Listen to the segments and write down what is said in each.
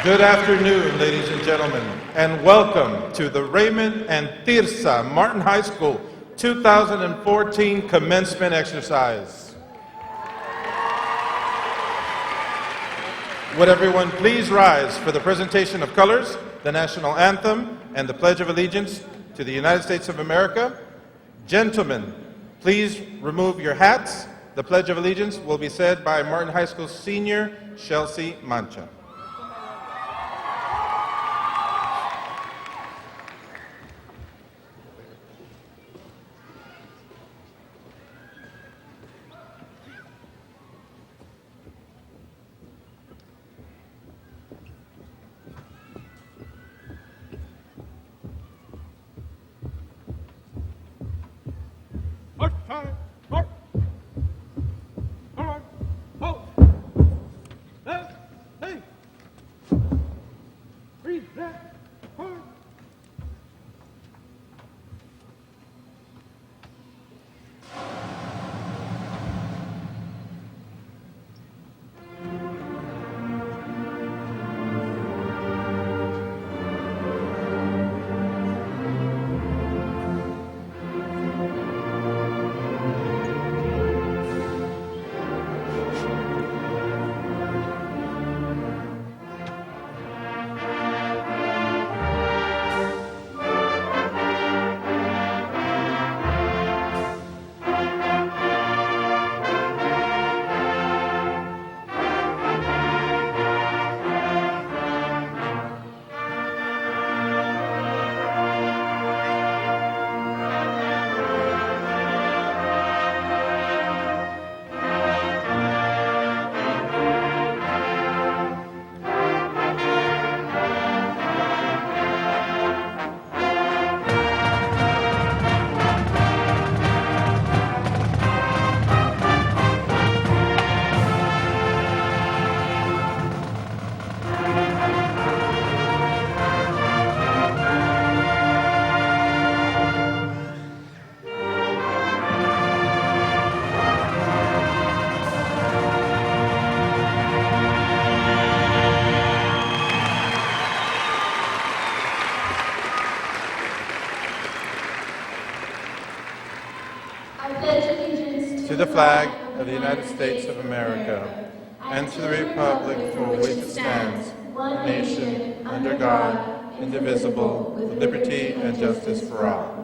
Good afternoon, ladies and gentlemen, and welcome to the Raymond and Tirsa Martin High School 2014 commencement exercise. Would everyone please rise for the presentation of colors, the national anthem, and the Pledge of Allegiance to the United States of America? Gentlemen, please remove your hats. The Pledge of Allegiance will be said by Martin High School senior Chelsea Mancha. To the flag of the United States of America, and to the republic for which it stands, one nation, under God, indivisible, with liberty and justice for all.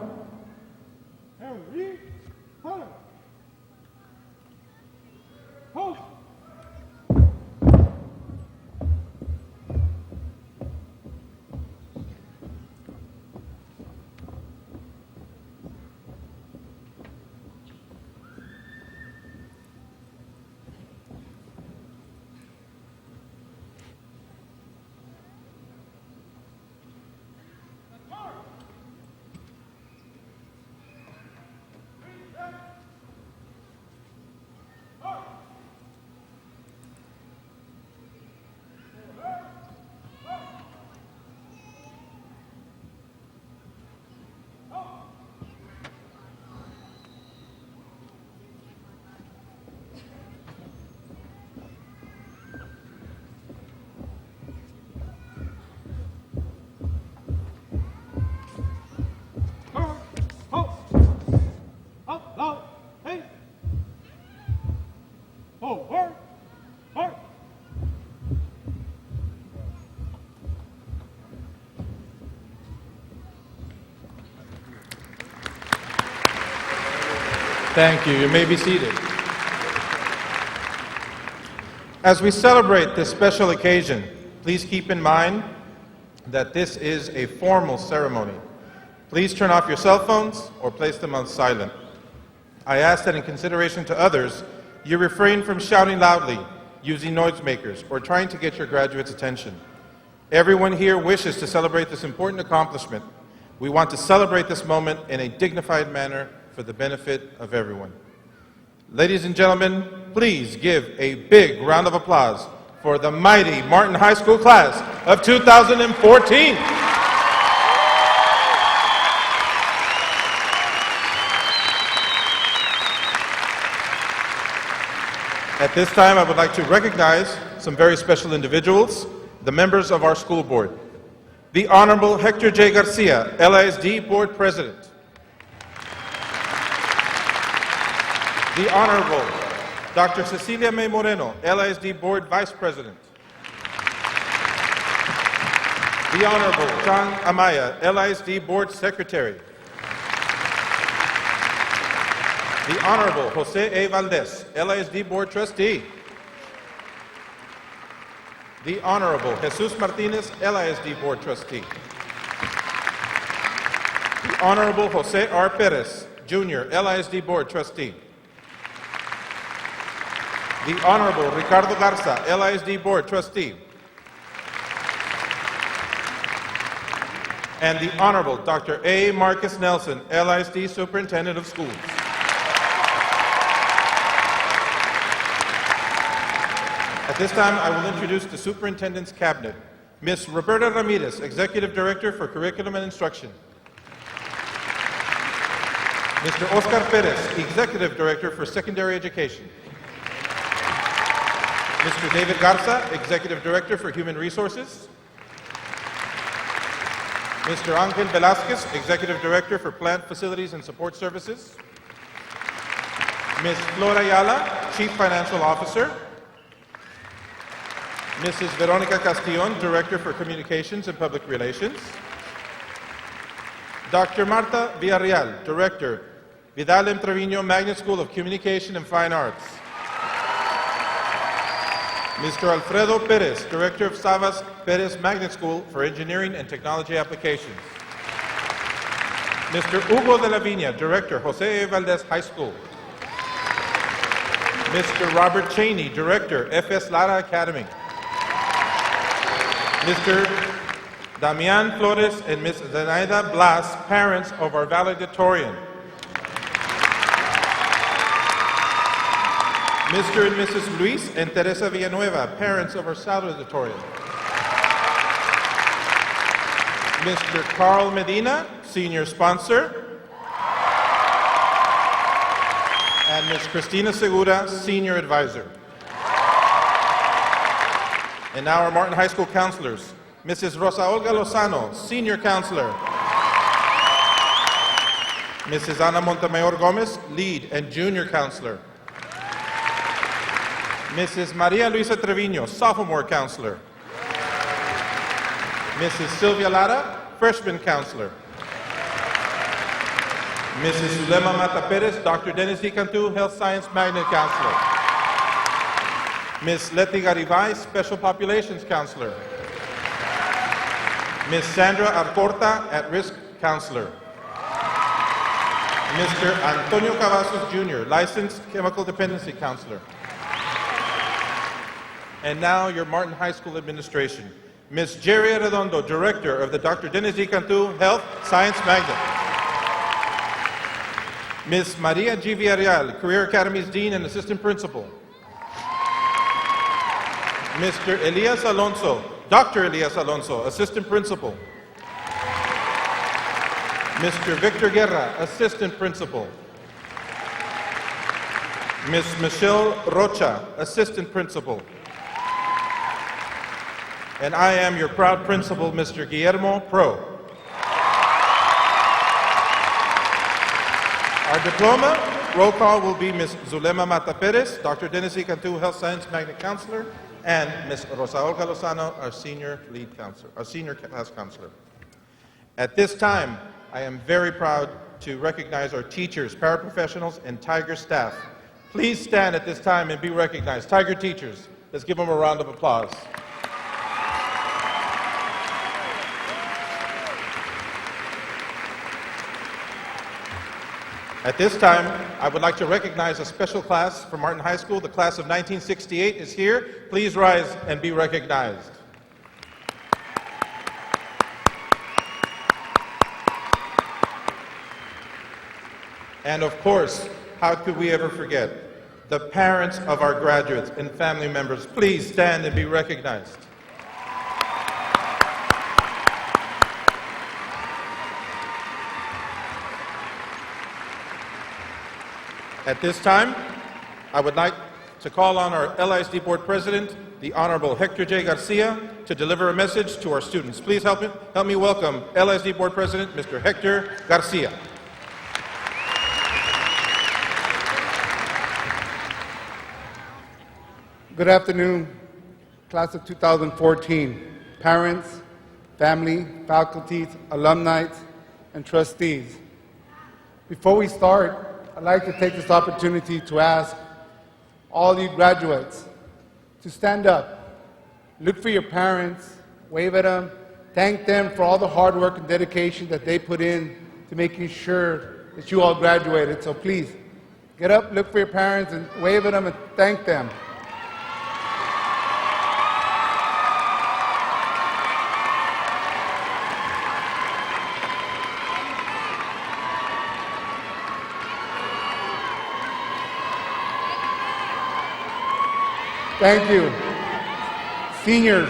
Thank you. You may be seated. As we celebrate this special occasion, please keep in mind that this is a formal ceremony. Please turn off your cell phones or place them on silent. I ask that in consideration to others, you refrain from shouting loudly, using noisemakers, or trying to get your graduates' attention. Everyone here wishes to celebrate this important accomplishment. We want to celebrate this moment in a dignified manner for the benefit of everyone. Ladies and gentlemen, please give a big round of applause for the mighty Martin High School class of 2014. At this time, I would like to recognize some very special individuals. the members of our school board, the Honorable Hector J. Garcia, LISD Board President, the Honorable Dr. Cecilia May Moreno, LISD Board Vice President, the Honorable John Amaya, LISD Board Secretary, the Honorable Jose A. Valdez, LISD Board Trustee, the Honorable Jesus Martinez, LISD Board Trustee, the Honorable Jose R. Perez, Jr., LISD Board Trustee, the Honorable Ricardo Garza, LISD Board Trustee, and the Honorable Dr. A. Marcus Nelson, LISD Superintendent of Schools. At this time, I will introduce the Superintendent's Cabinet. Ms. Roberta Ramirez, Executive Director for Curriculum and Instruction. Mr. Oscar Perez, Executive Director for Secondary Education. Mr. David Garza, Executive Director for Human Resources. Mr. Angel Velasquez, Executive Director for Plant Facilities and Support Services. Ms. Flora Ayala, Chief Financial Officer. Mrs. Veronica Castillon, Director for Communications and Public Relations. Dr. Marta Villarreal, Director, Vidal M. Trevino Magnet School of Communication and Fine Arts. Mr. Alfredo Perez, Director of Savas Perez Magnet School for Engineering and Technology Applications. Mr. Hugo de la Viña, Director, Jose A. Valdez High School. Mr. Robert Cheney, Director, F.S. Lara Academy. Mr. Damian Flores and Ms. Zenaida Blas, parents of our valedictorian. Mr. and Mrs. Luis and Teresa Villanueva, parents of our salutatorian. Mr. Carl Medina, senior sponsor. And Ms. Cristina Segura, senior advisor. And now our Martin High School counselors. Mrs. Rosa Olga Lozano, senior counselor. Mrs. Ana Montemayor Gomez, lead and junior counselor. Mrs. Maria Luisa Trevino, sophomore counselor. Mrs. Sylvia Lara, freshman counselor. Mrs. Zulema Mata Perez, Dr. Dennis D. Cantu, health science magnet counselor. Ms. Leti Garibay, special populations counselor. Ms. Sandra Arcorta, at-risk counselor. Mr. Antonio Cavazos Jr., licensed chemical dependency counselor. And now your Martin High School administration. Ms. Jerry Redondo, Director of the Dr. Dennis D. Cantu Health Science Magnet. Ms. Maria G. Villarreal, Career Academy's Dean and Assistant Principal. Mr. Elias Alonso, Dr. Elias Alonso, Assistant Principal. Mr. Victor Guerra, Assistant Principal. Ms. Michelle Rocha, Assistant Principal. And I am your proud principal, Mr. Guillermo Pro. Our diploma roll call will be Ms. Zulema Mata Perez, Dr. Dennis E. Cantu, Health Science Magnet Counselor, and Ms. Rosa Olga Lozano, our senior lead counselor, our senior class counselor. At this time, I am very proud to recognize our teachers, paraprofessionals, and Tiger staff. Please stand at this time and be recognized. Tiger teachers, let's give them a round of applause. At this time, I would like to recognize a special class from Martin High School. The class of 1968 is here. Please rise and be recognized. And of course, how could we ever forget the parents of our graduates and family members? Please stand and be recognized. At this time, I would like to call on our LISD Board President, the Honorable Hector J. Garcia, to deliver a message to our students. Please help me welcome LISD Board President, Mr. Hector Garcia. Good afternoon, class of 2014, parents, family, faculties, alumni, and trustees. Before we start, I'd like to take this opportunity to ask all you graduates to stand up, look for your parents, wave at them, thank them for all the hard work and dedication that they put in to making sure that you all graduated. So please, get up, look for your parents, and wave at them and thank them. Thank you. Seniors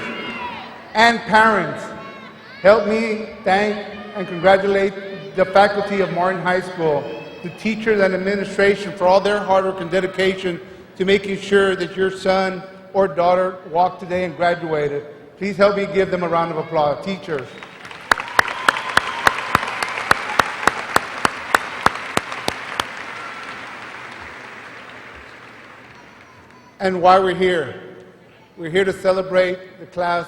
and parents, help me thank and congratulate the faculty of Martin High School, the teachers and administration for all their hard work and dedication to making sure that your son or daughter walked today and graduated. Please help me give them a round of applause. Teachers. And why we're here to celebrate the class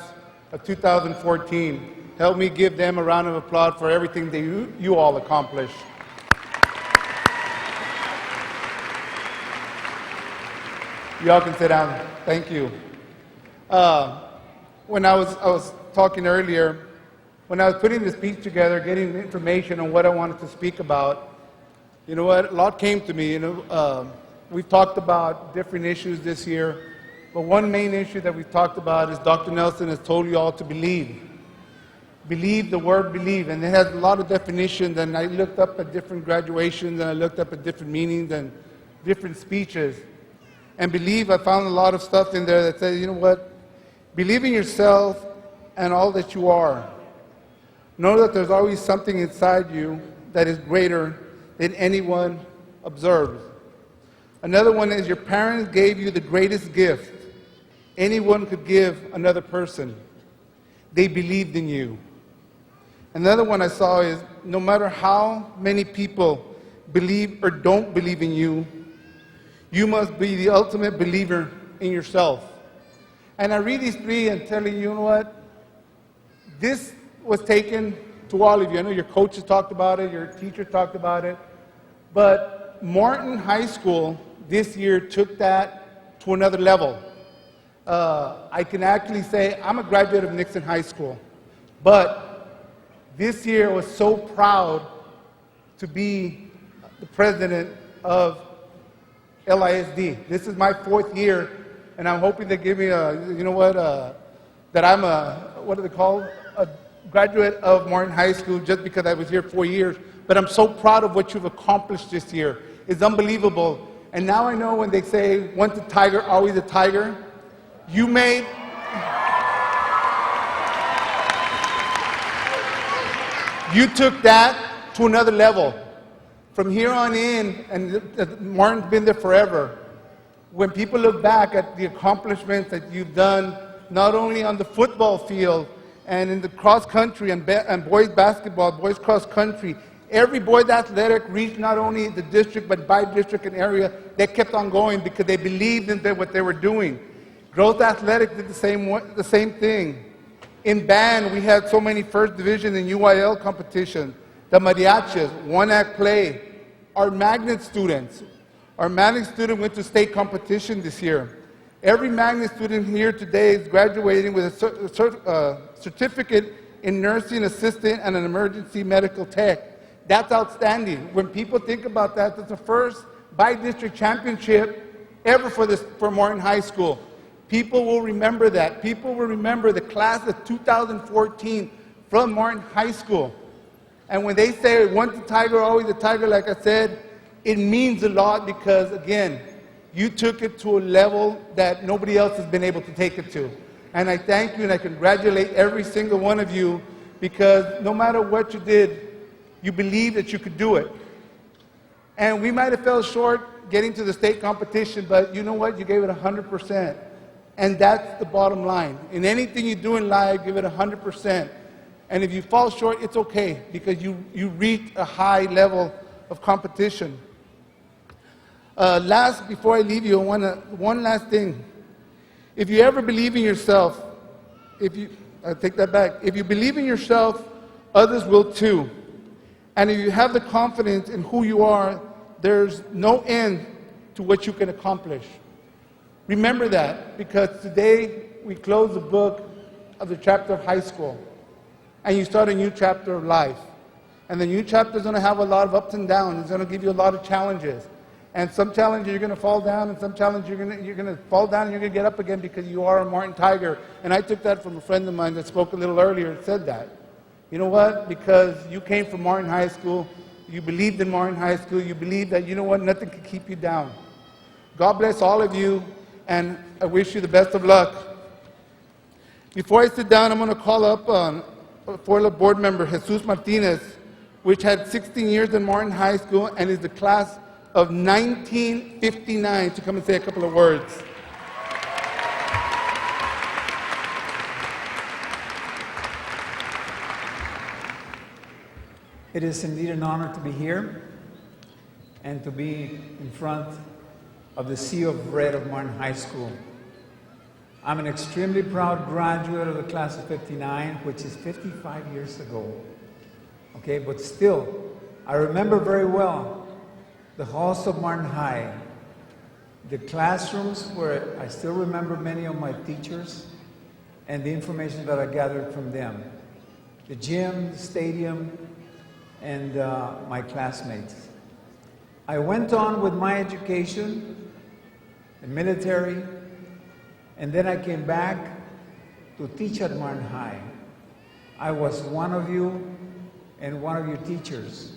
of 2014. Help me give them a round of applause for everything that you all accomplished. You all can sit down. Thank you. When I was talking earlier, when I was putting the speech together, getting information on what I wanted to speak about, you know what, a lot came to me. We've talked about different issues this year, but one main issue that we've talked about is Dr. Nelson has told you all to believe. Believe, the word believe, and it has a lot of definitions, and I looked up at different graduations, and I looked up at different meanings and different speeches. And believe, I found a lot of stuff in there that says, you know what, believe in yourself and all that you are. Know that there's always something inside you that is greater than anyone observes. Another one is your parents gave you the greatest gift anyone could give another person. They believed in you. Another one I saw is no matter how many people believe or don't believe in you, you must be the ultimate believer in yourself. And I read these three and telling you, you know what? This was taken to all of you. I know your coaches talked about it, your teachers talked about it, but Martin High School this year took that to another level. I can actually say I'm a graduate of Nixon High School, but this year I was so proud to be the president of LISD. This is my 4th year, and I'm hoping they give me that I'm what do they call, a graduate of Martin High School just because I was here 4 years. But I'm so proud of what you've accomplished this year. It's unbelievable. And now I know when they say, once a tiger, always a tiger, you made... You took that to another level. From here on in, and Martin's been there forever, when people look back at the accomplishments that you've done, not only on the football field and in the cross country and boys basketball, boys cross country, every boys athletic reached not only the district but by district and area. They kept on going because they believed in what they were doing. Growth Athletic did the same thing. In band, we had so many first division and UIL competitions. The mariachis, one-act play. Our magnet students went to state competition this year. Every magnet student here today is graduating with a certificate in nursing assistant and an emergency medical tech. That's outstanding. When people think about that, that's the first by-district championship ever for Martin High School. People will remember that. People will remember the class of 2014 from Martin High School. And when they say, once a tiger, always a tiger, like I said, it means a lot because, again, you took it to a level that nobody else has been able to take it to. And I thank you and I congratulate every single one of you because no matter what you did, you believed that you could do it. And we might have fell short getting to the state competition, but you know what? You gave it 100%. And that's the bottom line. In anything you do in life, give it 100%. And if you fall short, it's okay, because you reach a high level of competition. Before I leave you, one last thing. If you ever believe in yourself, I take that back. If you believe in yourself, others will too. And if you have the confidence in who you are, there's no end to what you can accomplish. Remember that, because today we close the book of the chapter of high school, and you start a new chapter of life. And the new chapter is going to have a lot of ups and downs. It's going to give you a lot of challenges. And some challenges you're going to fall down, and some challenges you're going to fall down and you're going to get up again, because you are a Martin Tiger. And I took that from a friend of mine that spoke a little earlier and said that. You know what? Because you came from Martin High School, you believed in Martin High School, you believe that, you know what, nothing can keep you down. God bless all of you, and I wish you the best of luck. Before I sit down, I'm going to call up a former board member, Jesus Martinez, which had 16 years in Martin High School and is the class of 1959, to come and say a couple of words. It is indeed an honor to be here and to be in front of the Sea of Red of Martin High School. I'm an extremely proud graduate of the class of '59, which is 55 years ago. Okay, but still, I remember very well the halls of Martin High, the classrooms where I still remember many of my teachers and the information that I gathered from them, the gym, the stadium, and my classmates. I went on with my education, the military, and then I came back to teach at Martin High. I was one of you and one of your teachers.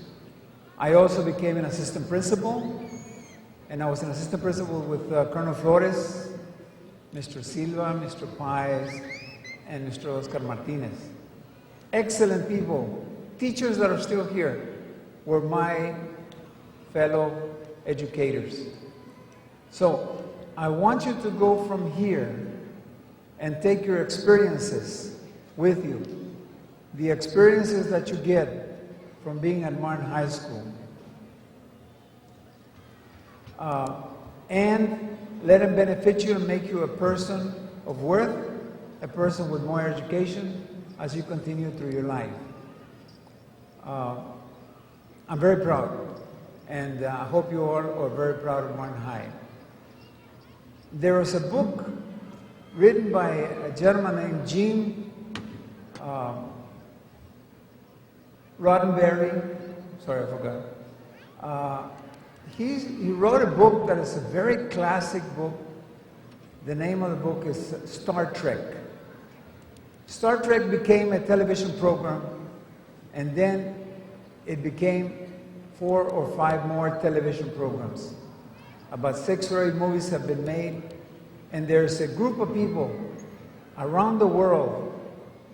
I also became an assistant principal, and I was an assistant principal with Colonel Flores, Mr. Silva, Mr. Paez, and Mr. Oscar Martinez. Excellent people. Teachers that are still here were my fellow educators. So I want you to go from here and take your experiences with you, the experiences that you get from being at Martin High School. And let them benefit you and make you a person of worth, a person with more education as you continue through your life. I'm very proud, and I hope you all are very proud of Martin High. There was a book written by a gentleman named Gene Roddenberry. Sorry, I forgot. He wrote a book that is a very classic book. The name of the book is Star Trek. Star Trek became a television program, and then it became 4 or 5 more television programs. About 6 or 8 movies have been made, and there's a group of people around the world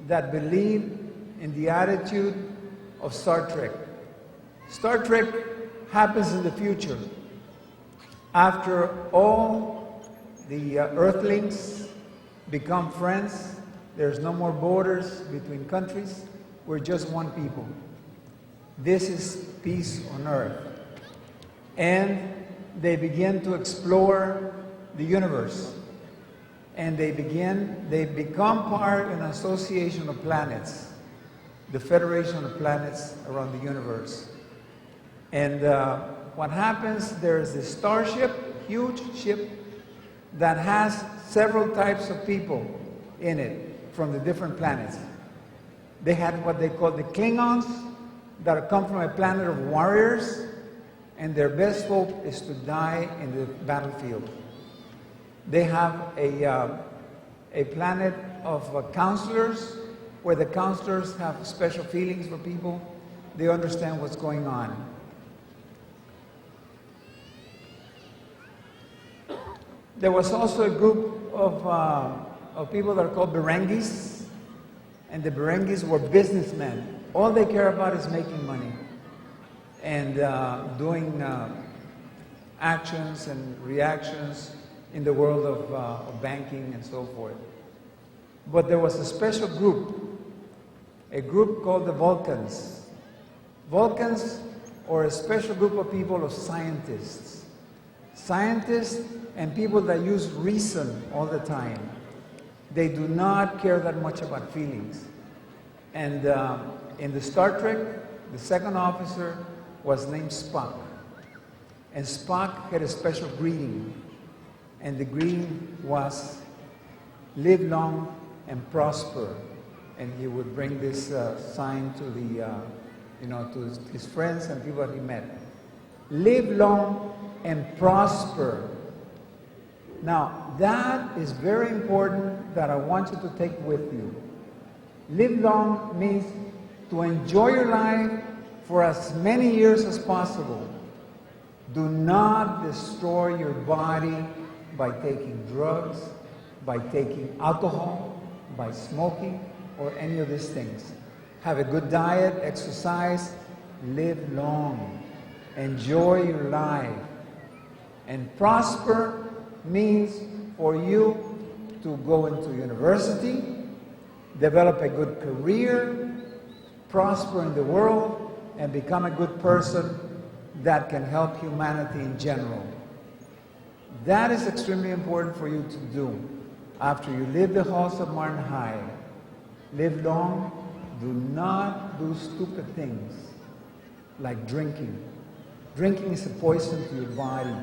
that believe in the attitude of Star Trek. Star Trek happens in the future. After all the Earthlings become friends, there's no more borders between countries. We're just one people. This is peace on earth. And they begin to explore the universe. And they become part of an association of planets, the Federation of Planets around the universe. And what happens, there's this starship, huge ship, that has several types of people in it from the different planets. They had what they call the Klingons, that come from a planet of warriors, and their best hope is to die in the battlefield. They have a planet of counselors, where the counselors have special feelings for people. They understand what's going on. There was also a group of people that are called Berengis, and the Berengis were businessmen. All they care about is making money and doing actions and reactions in the world of banking and so forth. But there was a special group, a group called the Vulcans. Vulcans are a special group of people, of scientists. Scientists and people that use reason all the time. They do not care that much about feelings. And in the Star Trek, the second officer was named Spock. And Spock had a special greeting. And the greeting was, live long and prosper. And he would bring this sign to to his friends and people he met. Live long and prosper. Now, that is very important that I want you to take with you. Live long means to enjoy your life for as many years as possible. Do not destroy your body by taking drugs, by taking alcohol, by smoking, or any of these things. Have a good diet, exercise, live long, enjoy your life. And prosper means for you to go into university, develop a good career, prosper in the world, and become a good person that can help humanity in general. That is extremely important for you to do after you leave the halls of Martin High. Live long. Do not do stupid things like drinking. Drinking is a poison to your body.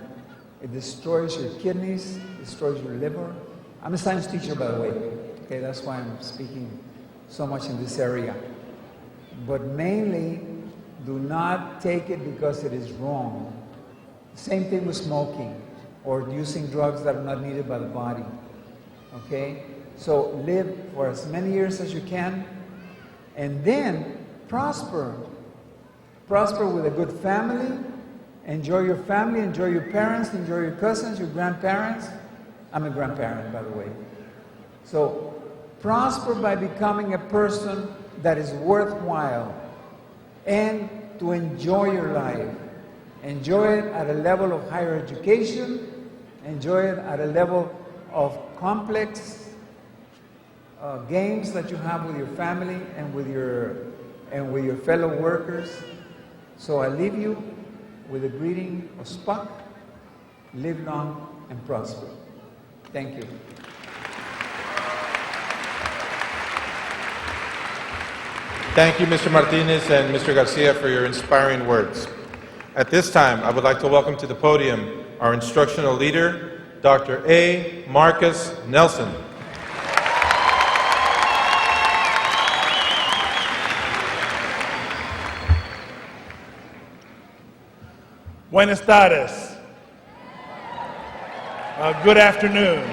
It destroys your kidneys, destroys your liver. I'm a science teacher, by the way. Okay, that's why I'm speaking so much in this area. But mainly, do not take it because it is wrong. Same thing with smoking or using drugs that are not needed by the body. Okay? So live for as many years as you can, and then prosper. Prosper with a good family. Enjoy your family, enjoy your parents, enjoy your cousins, your grandparents. I'm a grandparent, by the way. So prosper by becoming a person that is worthwhile, and to enjoy your life. Enjoy it at a level of higher education. Enjoy it at a level of complex games that you have with your family and with your fellow workers. So I leave you with a greeting of Spock. Live long and prosper. Thank you. Thank you, Mr. Martinez and Mr. Garcia, for your inspiring words. At this time, I would like to welcome to the podium our instructional leader, Dr. A. Marcus Nelson. Buenas tardes. Good afternoon.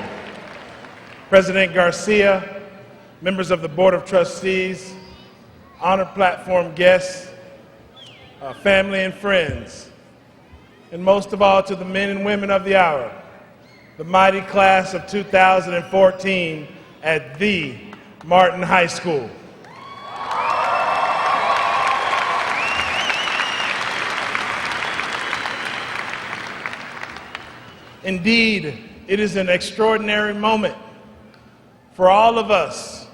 President Garcia, members of the Board of Trustees, honored platform guests, family and friends, and most of all to the men and women of the hour, the mighty class of 2014 at the Martin High School. Indeed, it is an extraordinary moment for all of us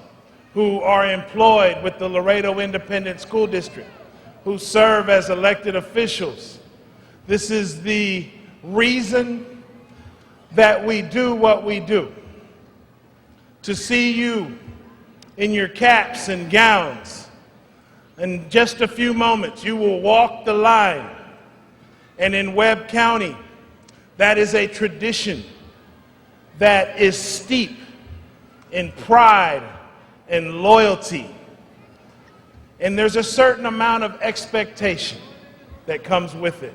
who are employed with the Laredo Independent School District, who serve as elected officials. This is the reason that we do what we do. To see you in your caps and gowns. In just a few moments, you will walk the line. And in Webb County, that is a tradition that is steep in pride and loyalty. And there's a certain amount of expectation that comes with it.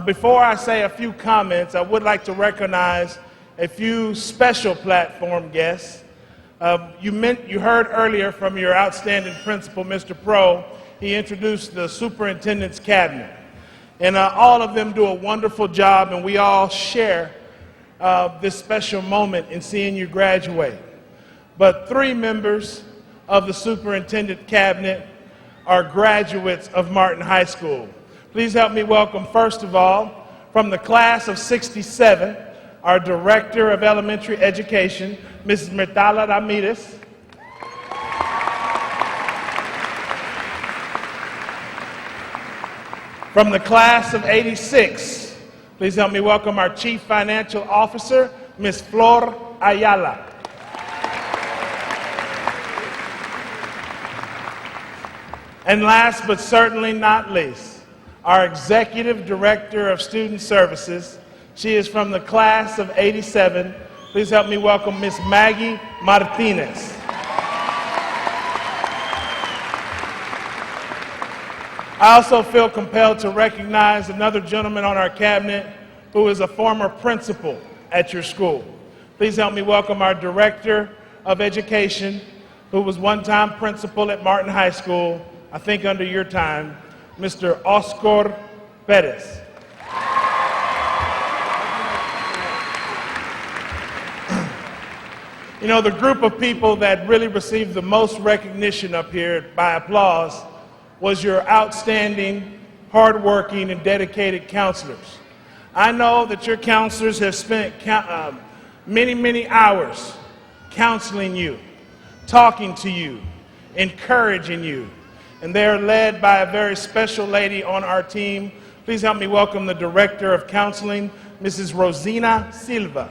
Before I say a few comments, I would like to recognize a few special platform guests. You heard earlier from your outstanding principal, Mr. Pro. He introduced the superintendent's cabinet. And all of them do a wonderful job, and we all share this special moment in seeing you graduate. But 3 members of the superintendent cabinet are graduates of Martin High School. Please help me welcome, first of all, From the class of 67, our Director of Elementary Education, Mrs. Mirtala Ramirez. From the class of 86, please help me welcome our Chief Financial Officer, Ms. Flor Ayala. And last but certainly not least, our Executive Director of Student Services. She is from the class of 87. Please help me welcome Ms. Maggie Martinez. I also feel compelled to recognize another gentleman on our cabinet who is a former principal at your school. Please help me welcome our Director of Education, who was one-time principal at Martin High School, I think under your time, Mr. Oscar Perez. You know, the group of people that really received the most recognition up here by applause was your outstanding, hardworking, and dedicated counselors. I know that your counselors have spent many, many hours counseling you, talking to you, encouraging you, and they're led by a very special lady on our team. Please help me welcome the Director of Counseling, Mrs. Rosina Silva.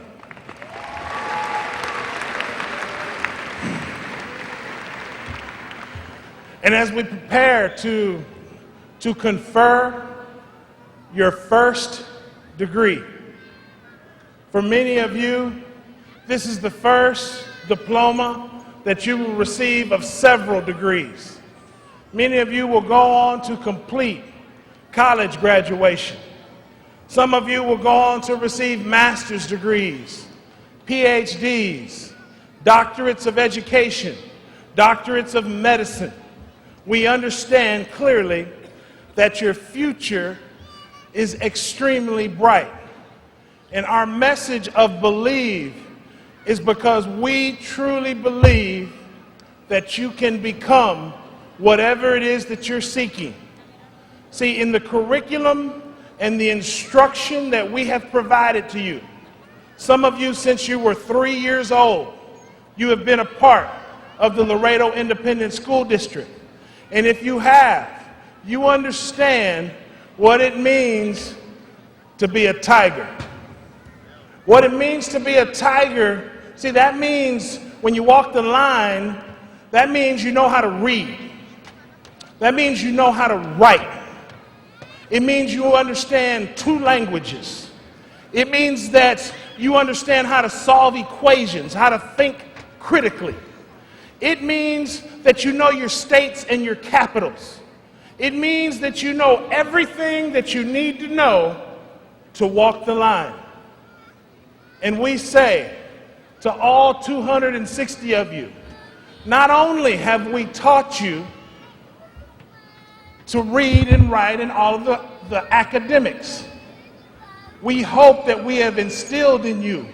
And as we prepare to confer your first degree, for many of you, this is the first diploma that you will receive of several degrees. Many of you will go on to complete college graduation. Some of you will go on to receive master's degrees, PhDs, doctorates of education, doctorates of medicine. We understand clearly that your future is extremely bright. And our message of believe is because we truly believe that you can become whatever it is that you're seeking. See, in the curriculum and the instruction that we have provided to you, some of you, since you were 3 years old, you have been a part of the Laredo Independent School District. And if you have, you understand what it means to be a tiger. What it means to be a tiger, see, that means when you walk the line, that means you know how to read. That means you know how to write. It means you understand 2 languages. It means that you understand how to solve equations, how to think critically. It means that you know your states and your capitals. It means that you know everything that you need to know to walk the line. And we say to all 260 of you, not only have we taught you to read and write and all of the academics, we hope that we have instilled in you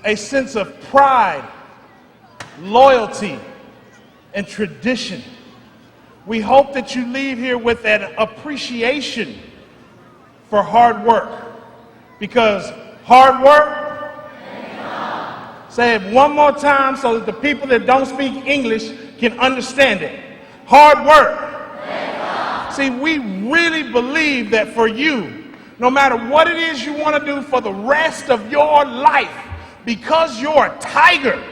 a sense of pride, loyalty, and tradition. We hope that you leave here with an appreciation for hard work, because hard work, say it one more time so that the people that don't speak English can understand it. Hard work. See, we really believe that for you, no matter what it is you want to do for the rest of your life, because you're a tiger,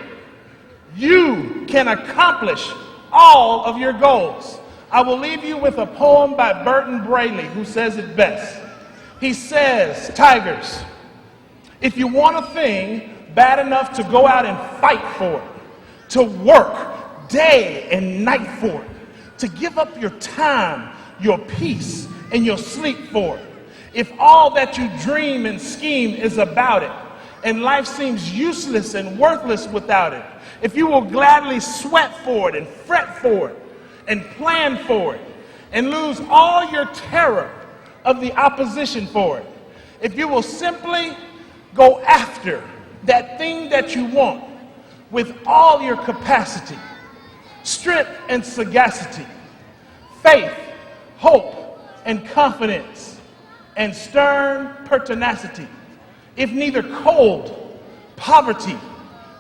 you can accomplish all of your goals. I will leave you with a poem by Burton Braley, who says it best. He says, tigers, if you want a thing bad enough to go out and fight for it, to work day and night for it, to give up your time, your peace, and your sleep for it, if all that you dream and scheme is about it, and life seems useless and worthless without it, if you will gladly sweat for it and fret for it and plan for it and lose all your terror of the opposition for it, if you will simply go after that thing that you want with all your capacity, strength and sagacity, faith, hope, and confidence, and stern pertinacity, if neither cold, poverty,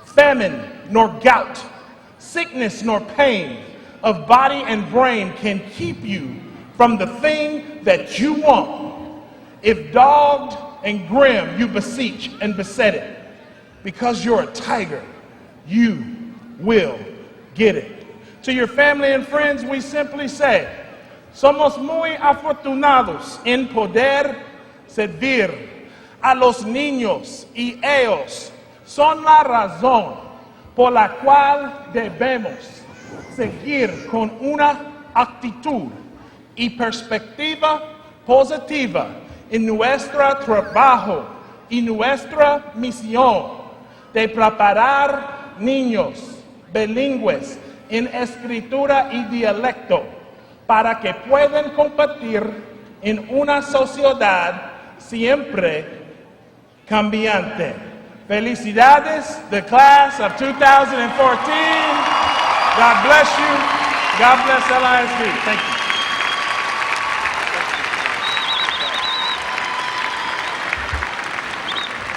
famine, nor gout, sickness nor pain of body and brain can keep you from the thing that you want, if dogged and grim you beseech and beset it, because you're a tiger, you will get it. To your family and friends, we simply say, somos muy afortunados en poder servir a los niños y ellos son la razón por la cual debemos seguir con una actitud y perspectiva positiva en nuestro trabajo y nuestra misión de preparar niños bilingües en escritura y dialecto para que puedan competir en una sociedad siempre cambiante. Felicidades, the class of 2014. God bless you. God bless LISD. Thank you.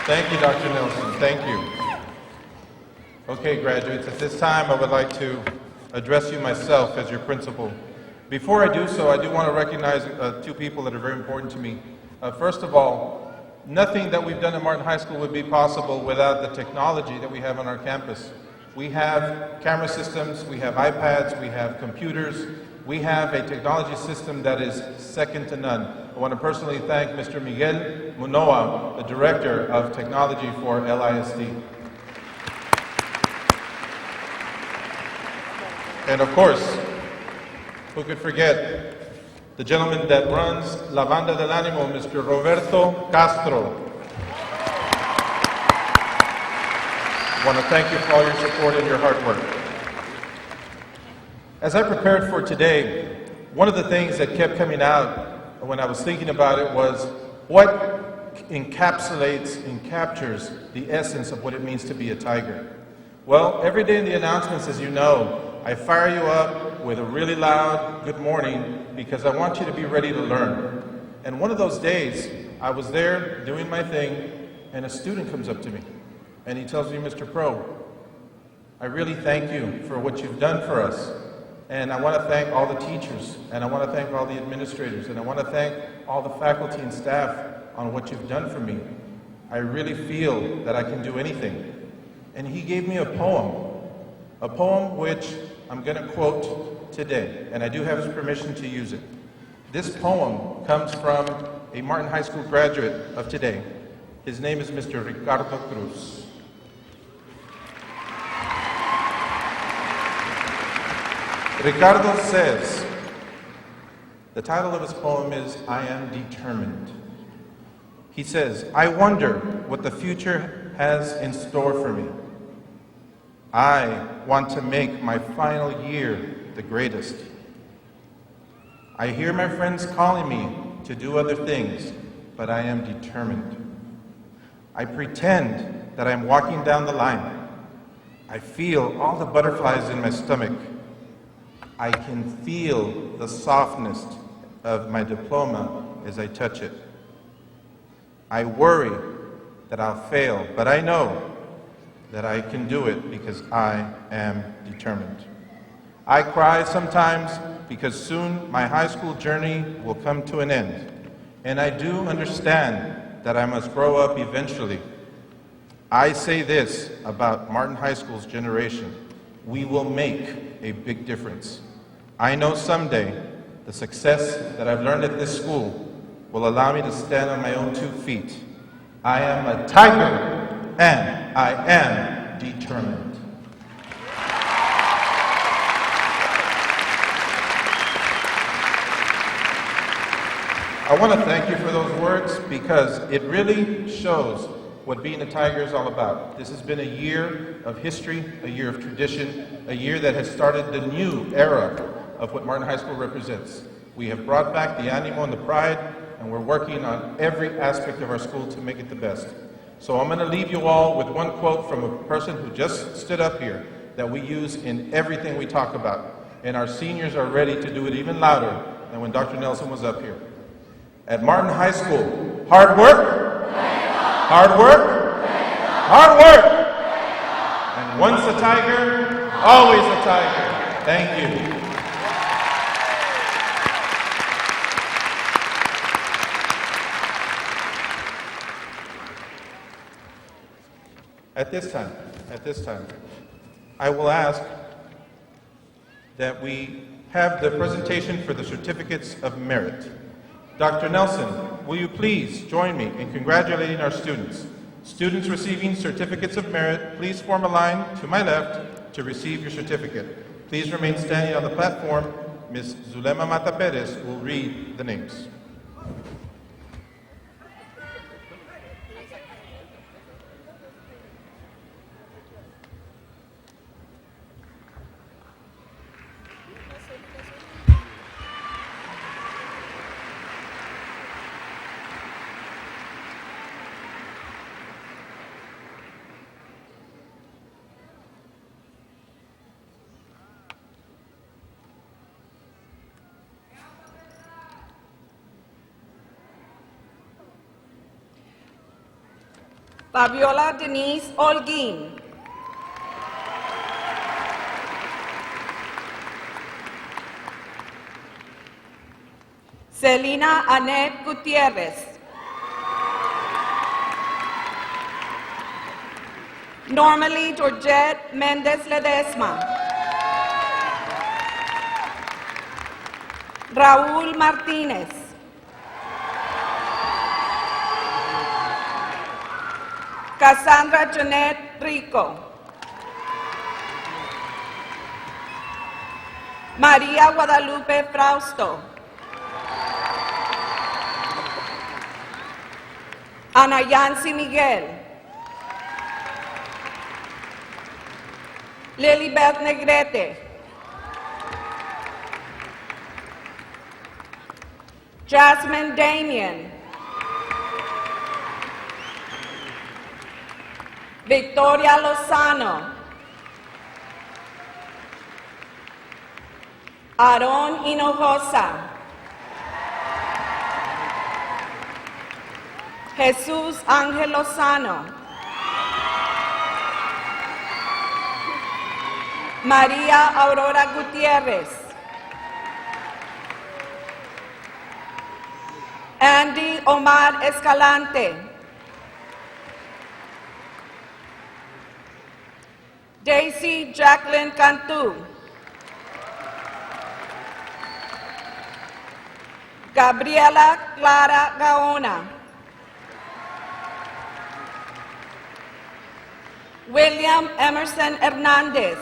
Thank you, Dr. Nelson. Thank you. Okay, graduates, at this time I would like to address you myself as your principal. Before I do so, I do want to recognize two people that are very important to me. First of all, nothing that we've done at Martin High School would be possible without the technology that we have on our campus. We have camera systems, we have iPads, we have computers, we have a technology system that is second to none. I want to personally thank Mr. Miguel Munoa, the Director of Technology for LISD. And of course, who could forget the gentleman that runs La Banda del Ánimo, Mr. Roberto Castro. I want to thank you for all your support and your hard work. As I prepared for today, one of the things that kept coming out when I was thinking about it was what encapsulates and captures the essence of what it means to be a tiger. Well, every day in the announcements, as you know, I fire you up with a really loud good morning because I want you to be ready to learn. And one of those days, I was there doing my thing, and a student comes up to me, and he tells me, Mr. Pro, I really thank you for what you've done for us. And I want to thank all the teachers, and I want to thank all the administrators, and I want to thank all the faculty and staff on what you've done for me. I really feel that I can do anything. And he gave me a poem which I'm going to quote today, and I do have his permission to use it. This poem comes from a Martin High School graduate of today. His name is Mr. Ricardo Cruz. Ricardo says, the title of his poem is, I Am Determined. He says, I wonder what the future has in store for me. I want to make my final year the greatest. I hear my friends calling me to do other things, but I am determined. I pretend that I'm walking down the line. I feel all the butterflies in my stomach. I can feel the softness of my diploma as I touch it. I worry that I'll fail, but I know that I can do it because I am determined. I cry sometimes because soon my high school journey will come to an end, and I do understand that I must grow up eventually. I say this about Martin High School's generation: we will make a big difference. I know someday the success that I've learned at this school will allow me to stand on my own 2 feet. I am a tiger, and I am determined. I want to thank you for those words because it really shows what being a tiger is all about. This has been a year of history, a year of tradition, a year that has started the new era of what Martin High School represents. We have brought back the animo and the pride, and we're working on every aspect of our school to make it the best. So I'm going to leave you all with one quote from a person who just stood up here that we use in everything we talk about. And our seniors are ready to do it even louder than when Dr. Nelson was up here. At Martin High School, hard work, hard work, hard work. And once a tiger, always a tiger. Thank you. At this time, I will ask that we have the presentation for the certificates of merit. Dr. Nelson, will you please join me in congratulating our students? Students receiving certificates of merit, please form a line to my left to receive your certificate. Please remain standing on the platform. Ms. Zulema Mata Perez will read the names. Fabiola Denise Holguín. Celina Annette Gutierrez. Normally Georgette Mendez Ledesma. Raúl Martínez. Cassandra Jeanette Rico. María Guadalupe Frausto. Ana Yancy Miguel. Lilibeth Negrete. Jasmine Damien. Victoria Lozano. Aaron Hinojosa. Jesús Ángel Lozano. María Aurora Gutiérrez. Andy Omar Escalante. Daisy Jacqueline Cantu. Gabriela Clara Gaona. William Emerson Hernandez.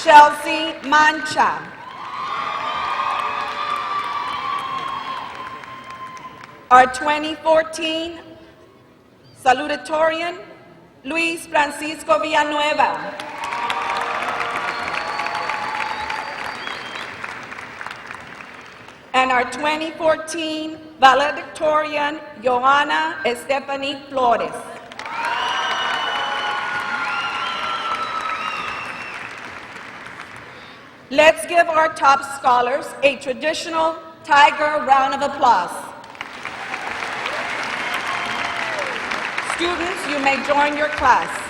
Chelsea Mancha. Our 2014 Salutatorian, Luis Francisco Villanueva. And our 2014 Valedictorian, Johanna Estefany Flores. Let's give our top scholars a traditional Tiger round of applause. Students, you may join your class.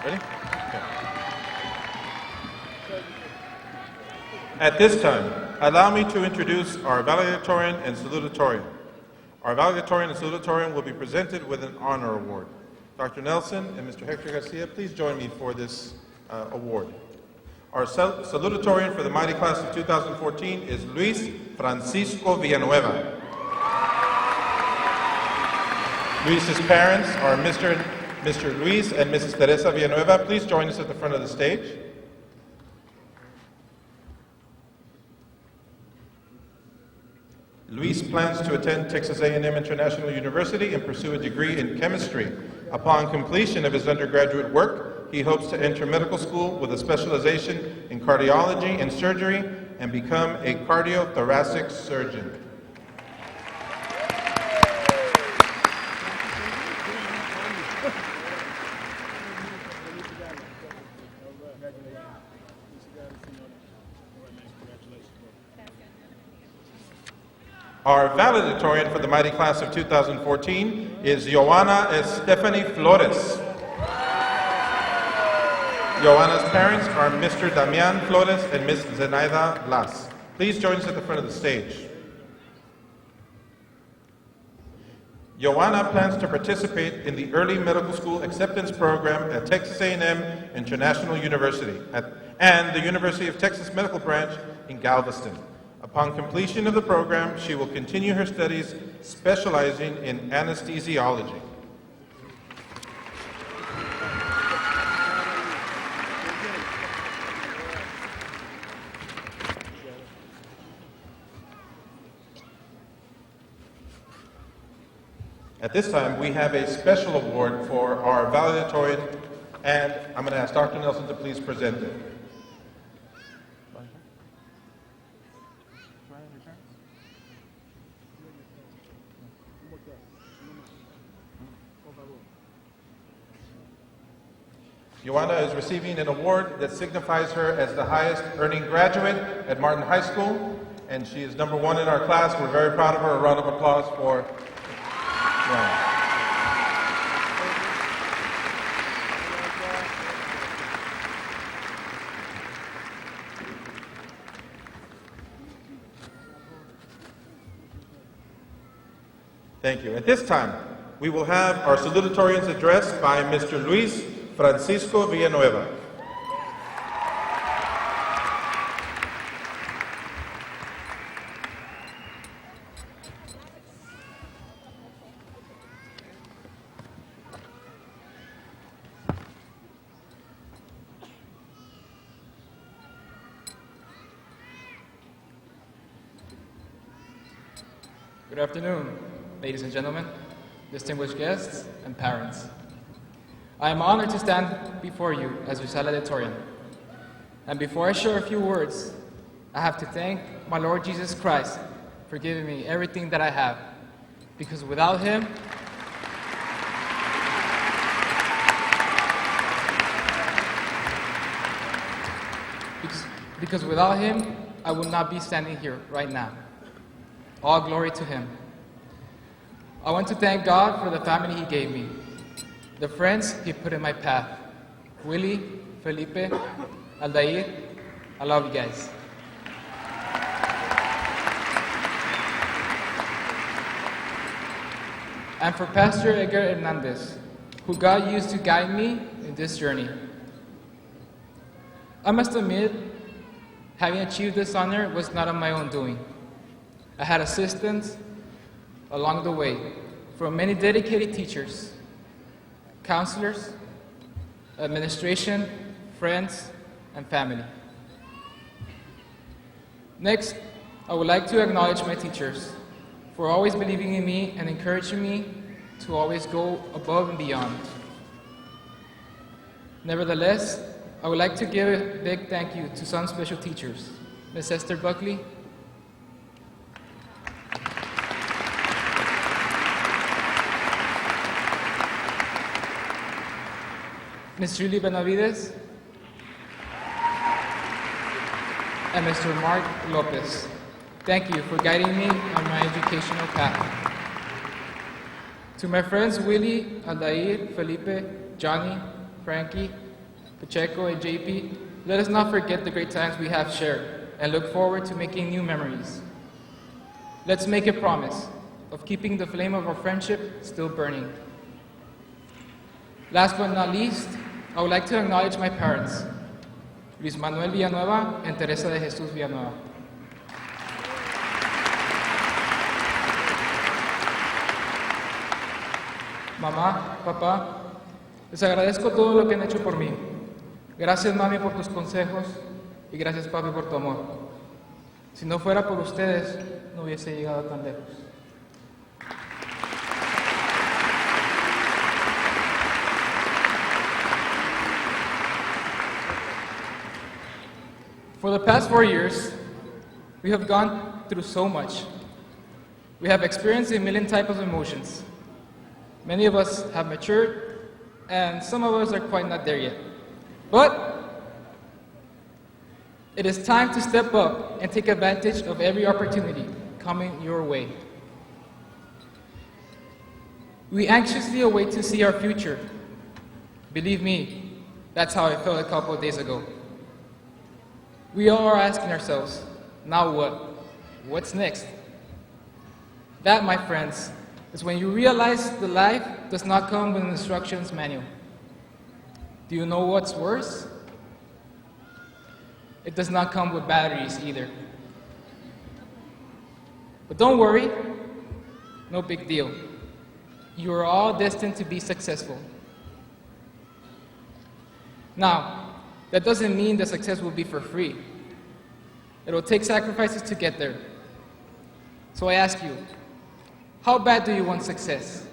Ready? Okay. At this time, allow me to introduce our Valedictorian and Salutatorian. Our Valedictorian and Salutatorian will be presented with an honor award. Dr. Nelson and Mr. Hector Garcia, please join me for this award. Our Salutatorian for the Mighty Class of 2014 is Luis Francisco Villanueva. Luis's parents are Mr. Luis and Mrs. Teresa Villanueva. Please join us at the front of the stage. Luis plans to attend Texas A&M International University and pursue a degree in chemistry. Upon completion of his undergraduate work, he hopes to enter medical school with a specialization in cardiology and surgery and become a cardiothoracic surgeon. Our valedictorian for the mighty class of 2014 is Joana Estefany Flores. Joana's parents are Mr. Damian Flores and Ms. Zenaida Blas. Please join us at the front of the stage. Joana plans to participate in the Early Medical School Acceptance Program at Texas A&M International University and the University of Texas Medical Branch in Galveston. Upon completion of the program, she will continue her studies specializing in anesthesiology. At this time, we have a special award for our valedictorian, and I'm going to ask Dr. Nelson to please present it. Joana is receiving an award that signifies her as the highest earning graduate at Martin High School, and she is number one in our class. We're very proud of her. A round of applause for Joana. Thank you. At this time, we will have our salutatorian's address by Mr. Luis Francisco Villanueva. Good afternoon, ladies and gentlemen, distinguished guests, and parents. I am honored to stand before you as your Salutatorian. And before I share a few words, I have to thank my Lord Jesus Christ for giving me everything that I have. Because without Him, because without Him, I would not be standing here right now. All glory to Him. I want to thank God for the family He gave me, the friends He put in my path. Willie, Felipe, Aldair, I love you guys. And for Pastor Edgar Hernandez, who God used to guide me in this journey. I must admit, having achieved this honor was not of my own doing. I had assistance along the way from many dedicated teachers, counselors, administration, friends, and family. Next, I would like to acknowledge my teachers for always believing in me and encouraging me to always go above and beyond. Nevertheless, I would like to give a big thank you to some special teachers, Ms. Esther Buckley, Ms. Julie Benavides, and Mr. Mark Lopez. Thank you for guiding me on my educational path. To my friends Willie, Aldair, Felipe, Johnny, Frankie, Pacheco, and JP, let us not forget the great times we have shared and look forward to making new memories. Let's make a promise of keeping the flame of our friendship still burning. Last but not least, I would like to acknowledge my parents, Luis Manuel Villanueva and Teresa de Jesus Villanueva. Mamá, papá, les agradezco todo lo que han hecho por mí. Gracias, mami, por tus consejos y gracias, papi, por tu amor. Si no fuera por ustedes, no hubiese llegado tan lejos. For the past 4 years, we have gone through so much. We have experienced a million types of emotions. Many of us have matured, and some of us are quite not there yet. But it is time to step up and take advantage of every opportunity coming your way. We anxiously await to see our future. Believe me, that's how I felt a couple of days ago. We all are asking ourselves, now what? What's next? That, my friends, is when you realize the life does not come with an instructions manual. Do you know what's worse? It does not come with batteries either. But don't worry, no big deal. You are all destined to be successful. Now, that doesn't mean that success will be for free. It will take sacrifices to get there. So I ask you, how bad do you want success?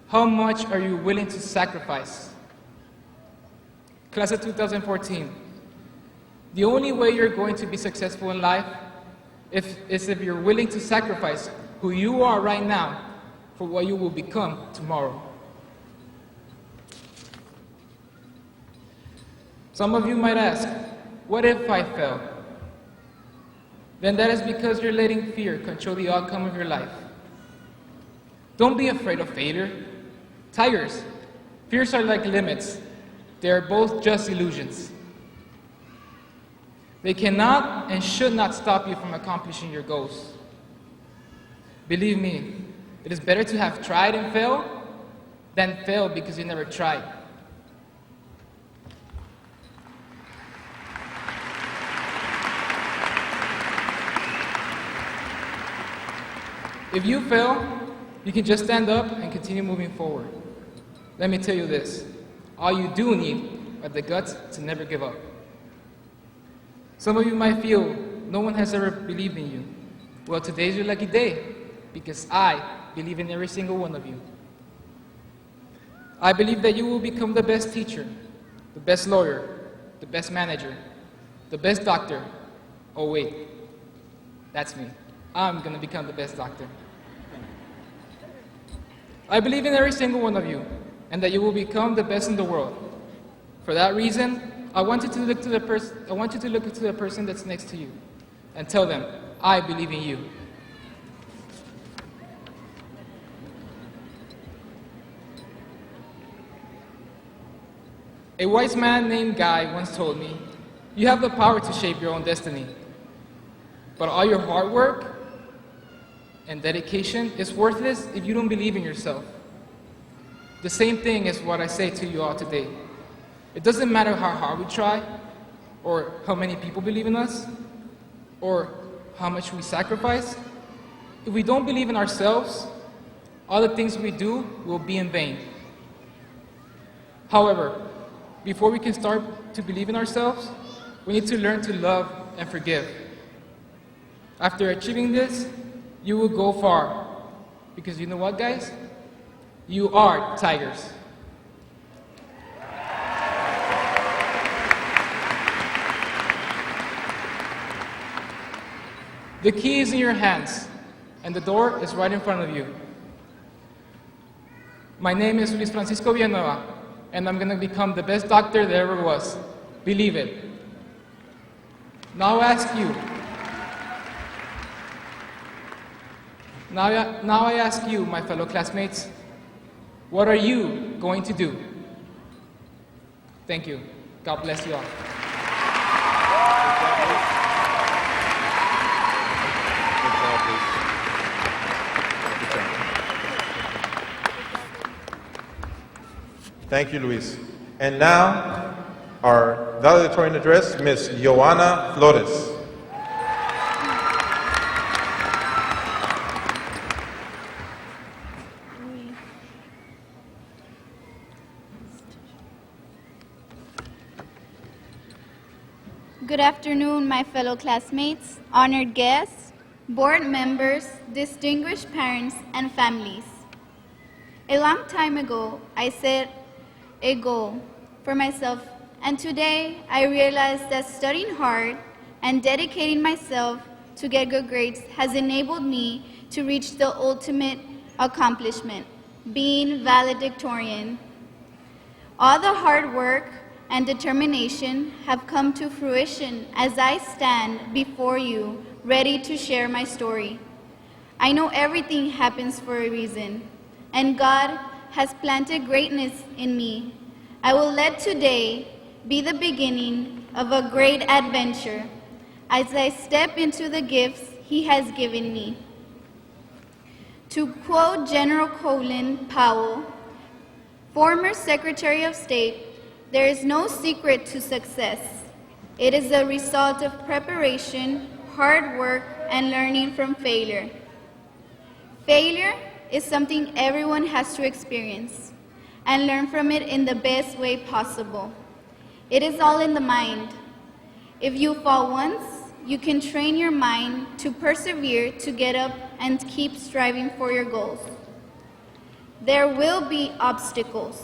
How much are you willing to sacrifice? Class of 2014, the only way you're going to be successful in life is if you're willing to sacrifice who you are right now for what you will become tomorrow. Some of you might ask, what if I fail? Then that is because you're letting fear control the outcome of your life. Don't be afraid of failure. Tigers, fears are like limits. They are both just illusions. They cannot and should not stop you from accomplishing your goals. Believe me, it is better to have tried and failed than fail because you never tried. If you fail, you can just stand up and continue moving forward. Let me tell you this, all you do need are the guts to never give up. Some of you might feel no one has ever believed in you. Well, today's your lucky day because I believe in every single one of you. I believe that you will become the best teacher, the best lawyer, the best manager, the best doctor. Oh wait, that's me. I'm gonna become the best doctor. I believe in every single one of you, and that you will become the best in the world. For that reason, I want you to look to the person that's next to you, and tell them, I believe in you. A wise man named Guy once told me, you have the power to shape your own destiny, but all your hard work and dedication is worthless if you don't believe in yourself. The same thing is what I say to you all today. It doesn't matter how hard we try, or how many people believe in us, or how much we sacrifice. If we don't believe in ourselves, all the things we do will be in vain. However, before we can start to believe in ourselves, we need to learn to love and forgive. After achieving this, you will go far. Because you know what, guys? You are tigers. The key is in your hands, and the door is right in front of you. My name is Luis Francisco Villanueva, and I'm going to become the best doctor there ever was. Believe it. Now I ask you, my fellow classmates, what are you going to do? Thank you. God bless you all. Thank you, Luis. And now, our valedictorian address, Ms. Joana Flores. Good afternoon, my fellow classmates, honored guests, board members, distinguished parents, and families. A long time ago, I set a goal for myself, and today I realize that studying hard and dedicating myself to get good grades has enabled me to reach the ultimate accomplishment, being valedictorian. All the hard work and determination have come to fruition as I stand before you, ready to share my story. I know everything happens for a reason, and God has planted greatness in me. I will let today be the beginning of a great adventure as I step into the gifts He has given me. To quote General Colin Powell, former Secretary of State, there is no secret to success. It is a result of preparation, hard work, and learning from failure. Failure is something everyone has to experience and learn from it in the best way possible. It is all in the mind. If you fall once, you can train your mind to persevere, to get up and keep striving for your goals. There will be obstacles.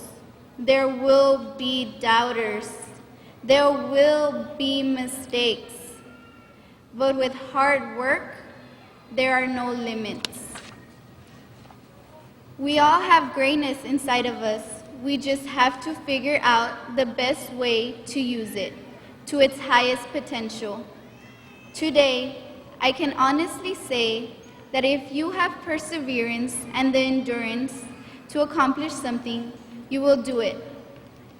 There will be doubters. There will be mistakes. But with hard work, there are no limits. We all have greatness inside of us. We just have to figure out the best way to use it to its highest potential. Today, I can honestly say that if you have perseverance and the endurance to accomplish something, you will do it.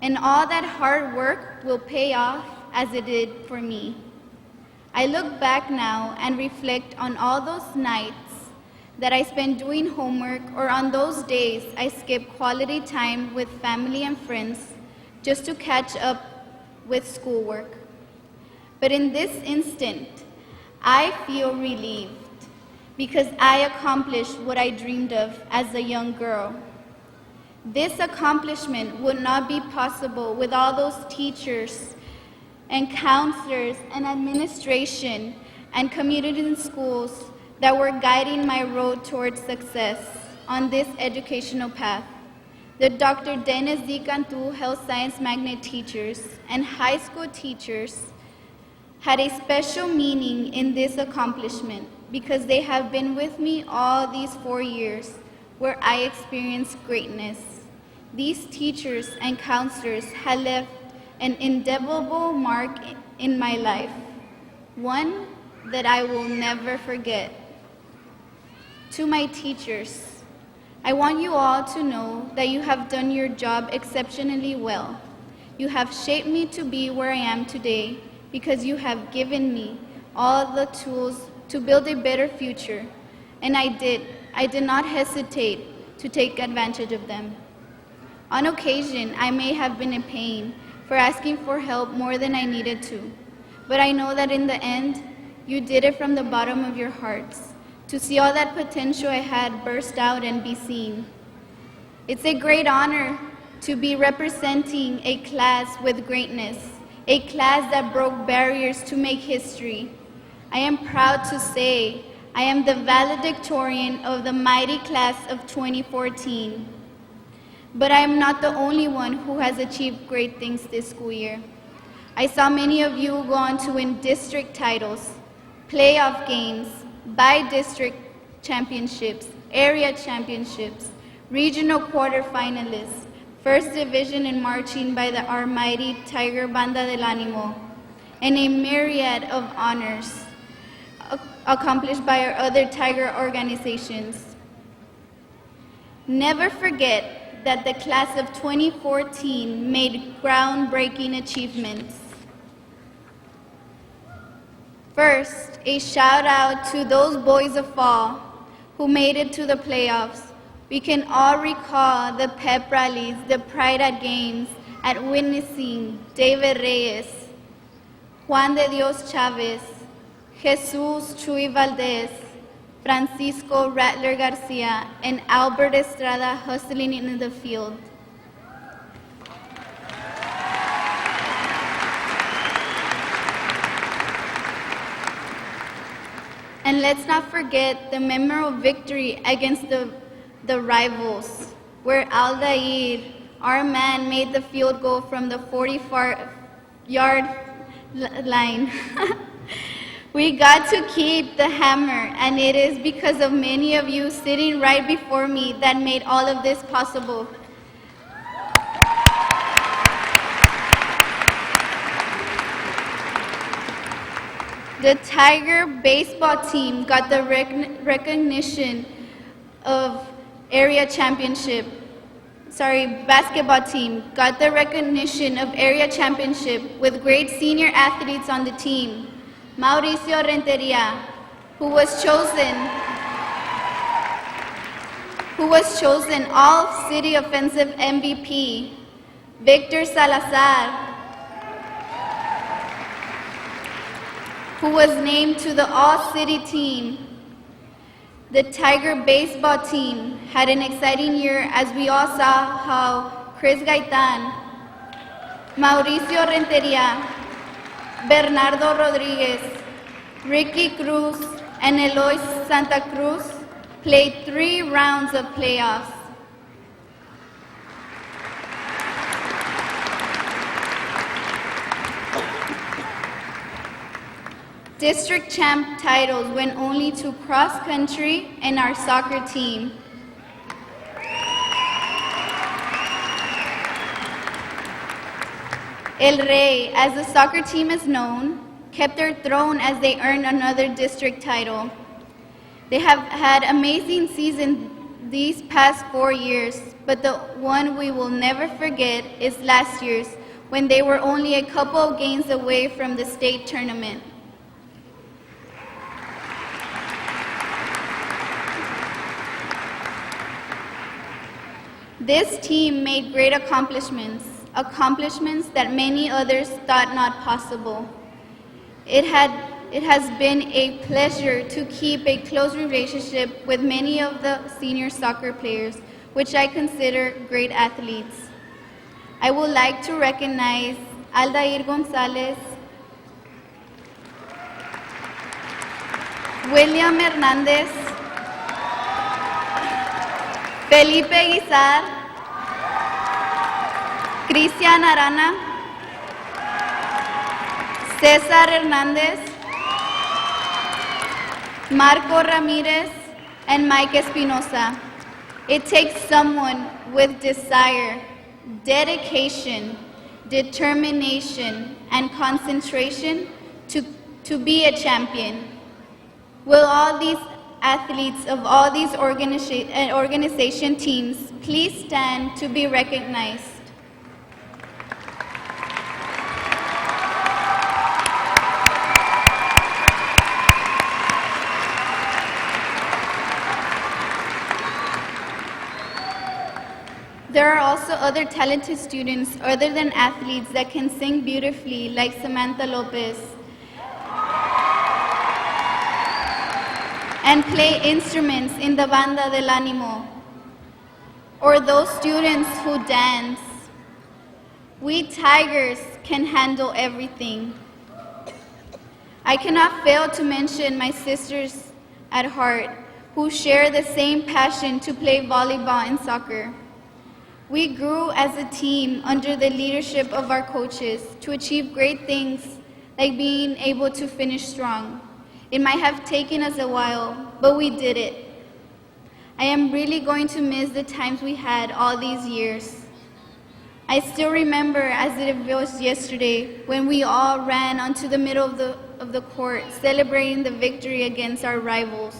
And all that hard work will pay off as it did for me. I look back now and reflect on all those nights that I spent doing homework, or on those days I skipped quality time with family and friends just to catch up with schoolwork. But in this instant, I feel relieved because I accomplished what I dreamed of as a young girl. This accomplishment would not be possible with all those teachers and counselors and administration and community schools that were guiding my road towards success on this educational path. The Dr. Dennis D. Cantu Health Science Magnet teachers and high school teachers had a special meaning in this accomplishment because they have been with me all these 4 years where I experienced greatness. These teachers and counselors had left an indelible mark in my life, one that I will never forget. To my teachers, I want you all to know that you have done your job exceptionally well. You have shaped me to be where I am today because you have given me all the tools to build a better future, and I did not hesitate to take advantage of them. On occasion, I may have been in pain for asking for help more than I needed to, but I know that in the end, you did it from the bottom of your hearts to see all that potential I had burst out and be seen. It's a great honor to be representing a class with greatness, a class that broke barriers to make history. I am proud to say I am the valedictorian of the mighty class of 2014. But I am not the only one who has achieved great things this school year. I saw many of you go on to win district titles, playoff games, by-district championships, area championships, regional quarterfinalists, first division in marching by our mighty Tiger Banda del Ánimo, and a myriad of honors accomplished by our other Tiger organizations. Never forget that the class of 2014 made groundbreaking achievements. First, a shout out to those boys of fall who made it to the playoffs. We can all recall the pep rallies, the pride at games, at witnessing David Reyes, Juan de Dios Chavez, Jesus Chuy Valdez, Francisco Rattler Garcia, and Albert Estrada hustling in the field. And let's not forget the memorable victory against the rivals, where Aldair, our man, made the field goal from the 40-yard line. We got to keep the hammer, and it is because of many of you sitting right before me that made all of this possible. The Tiger baseball team got the recognition of area championship. Basketball team got the recognition of area championship with great senior athletes on the team. Mauricio Renteria, who was chosen All-City Offensive MVP. Victor Salazar, who was named to the All-City team. The Tiger baseball team had an exciting year as we all saw how Chris Gaitan, Mauricio Renteria, Bernardo Rodriguez, Ricky Cruz, and Eloy Santa Cruz played 3 rounds of playoffs. District champ titles went only to cross country and our soccer team. El Rey, as the soccer team is known, kept their throne as they earned another district title. They have had amazing seasons these past 4 years, but the one we will never forget is last year's, when they were only a couple of games away from the state tournament. This team made great accomplishments that many others thought not possible. It has been a pleasure to keep a close relationship with many of the senior soccer players, which I consider great athletes. I would like to recognize Aldair Gonzalez, William Hernandez, Felipe Guizar, Cristian Arana, Cesar Hernandez, Marco Ramirez, and Mike Espinosa. It takes someone with desire, dedication, determination, and concentration to be a champion. Will all these athletes of all these organization teams please stand to be recognized? There are also other talented students other than athletes that can sing beautifully, like Samantha Lopez, and play instruments in the Banda del Ánimo, or those students who dance. We Tigers can handle everything. I cannot fail to mention my sisters at heart who share the same passion to play volleyball and soccer. We grew as a team under the leadership of our coaches to achieve great things, like being able to finish strong. It might have taken us a while, but we did it. I am really going to miss the times we had all these years. I still remember as if it was yesterday when we all ran onto the middle of the court, celebrating the victory against our rivals,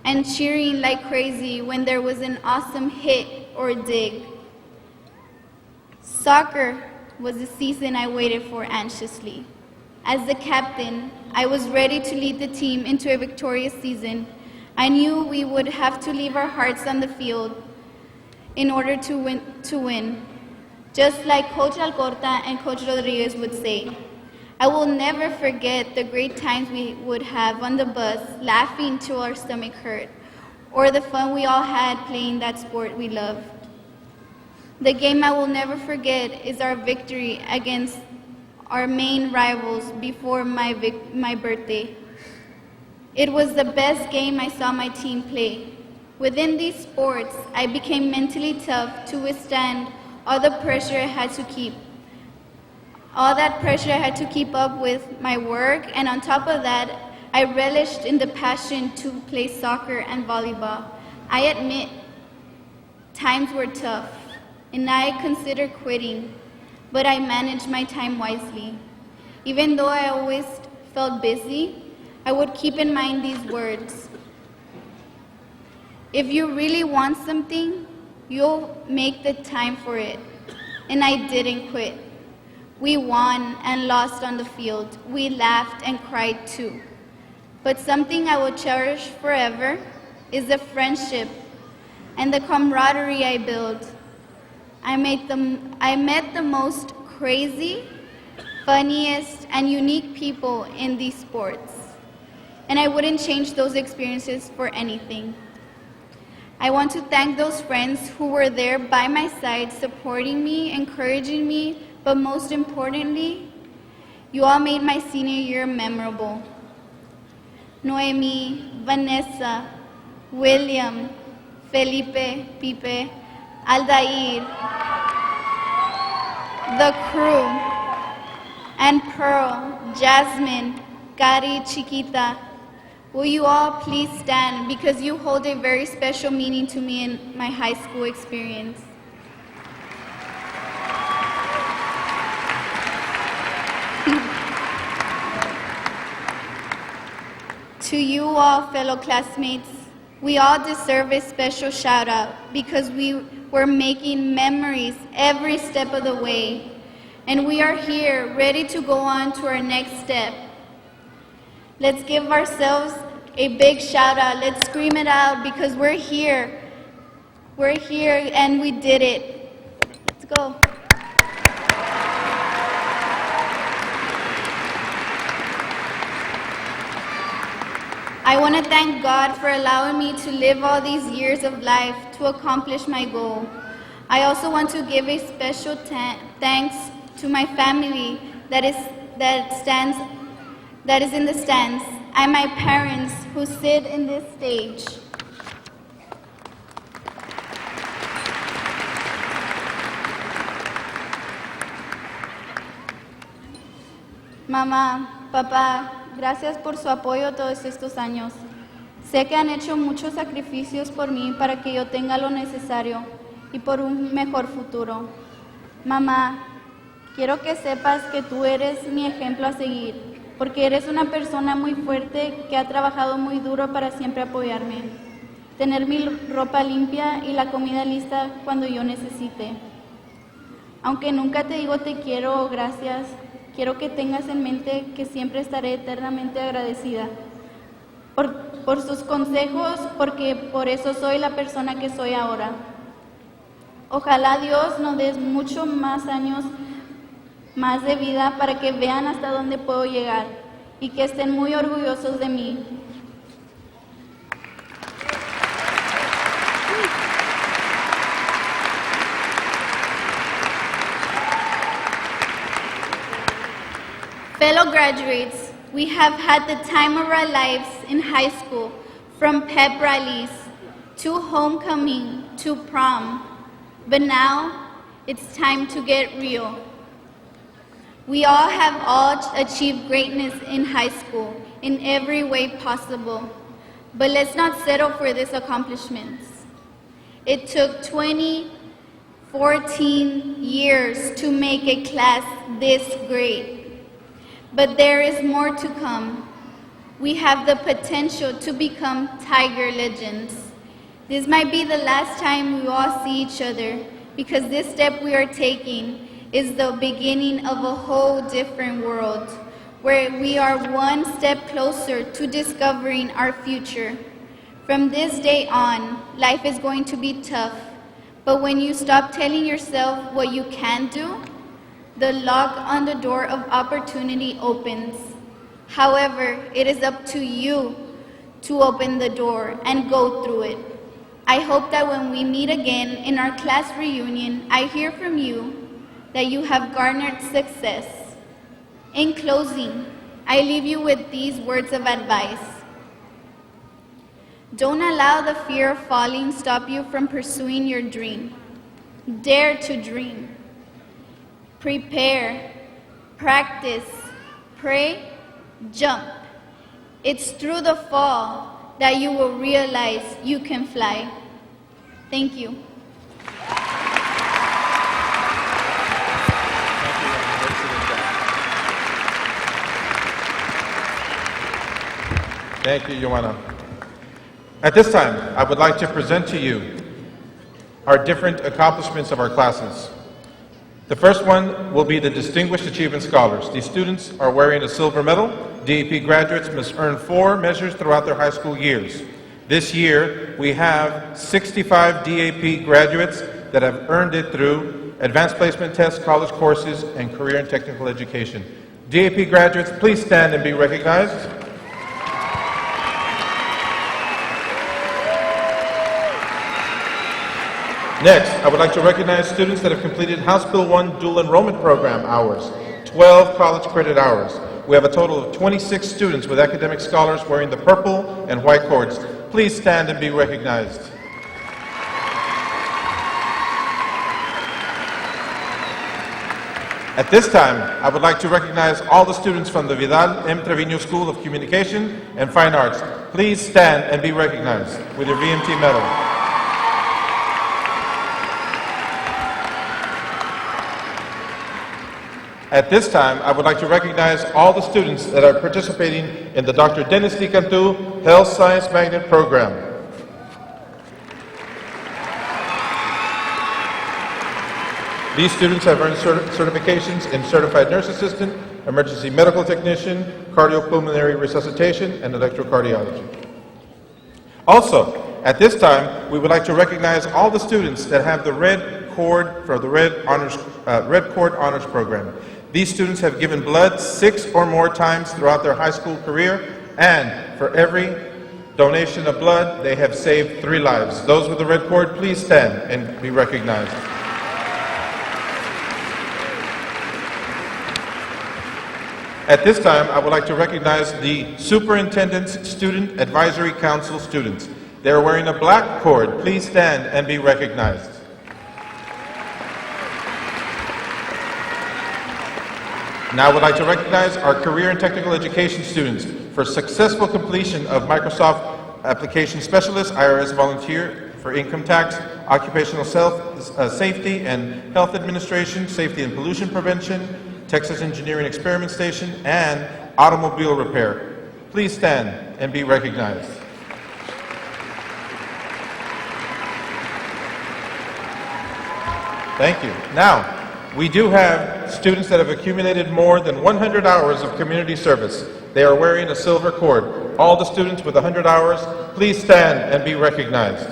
and cheering like crazy when there was an awesome hit or dig. Soccer was the season I waited for anxiously. As the captain, I was ready to lead the team into a victorious season. I knew we would have to leave our hearts on the field in order to win, just like Coach Alcorta and Coach Rodriguez would say. I will never forget the great times we would have on the bus, laughing till our stomach hurt, or the fun we all had playing that sport we love. The game I will never forget is our victory against our main rivals before my birthday. It was the best game I saw my team play. Within these sports, I became mentally tough to withstand all the pressure I had to keep. All that pressure I had to keep up with my work, and on top of that, I relished in the passion to play soccer and volleyball. I admit, times were tough, and I considered quitting, but I managed my time wisely. Even though I always felt busy, I would keep in mind these words. If you really want something, you'll make the time for it. And I didn't quit. We won and lost on the field. We laughed and cried too. But something I will cherish forever is the friendship and the camaraderie I built. I met the most crazy, funniest, and unique people in these sports. And I wouldn't change those experiences for anything. I want to thank those friends who were there by my side, supporting me, encouraging me, but most importantly, you all made my senior year memorable. Noemi, Vanessa, William, Felipe, Pipe, Aldair, the crew, and Pearl, Jasmine, Gary, Chiquita. Will you all please stand, because you hold a very special meaning to me in my high school experience. To you all, fellow classmates, we all deserve a special shout out because we were making memories every step of the way. And we are here, ready to go on to our next step. Let's give ourselves a big shout out. Let's scream it out because we're here. We're here and we did it. Let's go. I want to thank God for allowing me to live all these years of life to accomplish my goal. I also want to give a special thanks to my family that is in the stands, and my parents who sit in this stage. Mamá, papá, gracias por su apoyo todos estos años. Sé que han hecho muchos sacrificios por mí para que yo tenga lo necesario y por un mejor futuro. Mamá, quiero que sepas que tú eres mi ejemplo a seguir, porque eres una persona muy fuerte que ha trabajado muy duro para siempre apoyarme, tener mi ropa limpia y la comida lista cuando yo necesite. Aunque nunca te digo te quiero o gracias, quiero que tengas en mente que siempre estaré eternamente agradecida por sus consejos, porque por eso soy la persona que soy ahora. Ojalá Dios nos dé muchos más años más de vida para que vean hasta dónde puedo llegar y que estén muy orgullosos de mí. Fellow graduates, we have had the time of our lives in high school, from pep rallies to homecoming to prom, but now it's time to get real. We all have achieved greatness in high school in every way possible, but let's not settle for these accomplishments. It took 14 years to make a class this great. But there is more to come. We have the potential to become Tiger legends. This might be the last time we all see each other, because this step we are taking is the beginning of a whole different world, where we are one step closer to discovering our future. From this day on, life is going to be tough, but when you stop telling yourself what you can do, the lock on the door of opportunity opens. However, it is up to you to open the door and go through it. I hope that when we meet again in our class reunion, I hear from you that you have garnered success. In closing, I leave you with these words of advice. Don't allow the fear of falling stop you from pursuing your dream. Dare to dream. Prepare, practice, pray, jump. It's through the fall that you will realize you can fly. Thank you. Thank you, Joanna. At this time, I would like to present to you our different accomplishments of our classes. The first one will be the Distinguished Achievement Scholars. These students are wearing a silver medal. DAP graduates must earn 4 measures throughout their high school years. This year, we have 65 DAP graduates that have earned it through advanced placement tests, college courses, and career and technical education. DAP graduates, please stand and be recognized. Next, I would like to recognize students that have completed House Bill 1 dual enrollment program hours, 12 college credit hours. We have a total of 26 students with academic scholars wearing the purple and white cords. Please stand and be recognized. At this time, I would like to recognize all the students from the Vidal M. Trevino School of Communication and Fine Arts. Please stand and be recognized with your VMT medal. At this time, I would like to recognize all the students that are participating in the Dr. Dennis D. Cantu Health Science Magnet Program. These students have earned certifications in Certified Nurse Assistant, Emergency Medical Technician, Cardiopulmonary Resuscitation, and Electrocardiology. Also, at this time, we would like to recognize all the students that have the red cord for the Red Cord Honors Program. These students have given blood 6 or more times throughout their high school career, and for every donation of blood, they have saved 3 lives. Those with the red cord, please stand and be recognized. At this time, I would like to recognize the Superintendent's Student Advisory Council students. They are wearing a black cord. Please stand and be recognized. Now I would like to recognize our Career and Technical Education students for successful completion of Microsoft Application Specialist, IRS Volunteer for Income Tax, Occupational Safety and Health Administration, Safety and Pollution Prevention, Texas Engineering Experiment Station, and Automobile Repair. Please stand and be recognized. Thank you. Now, we do have students that have accumulated more than 100 hours of community service. They are wearing a silver cord. All the students with 100 hours, please stand and be recognized.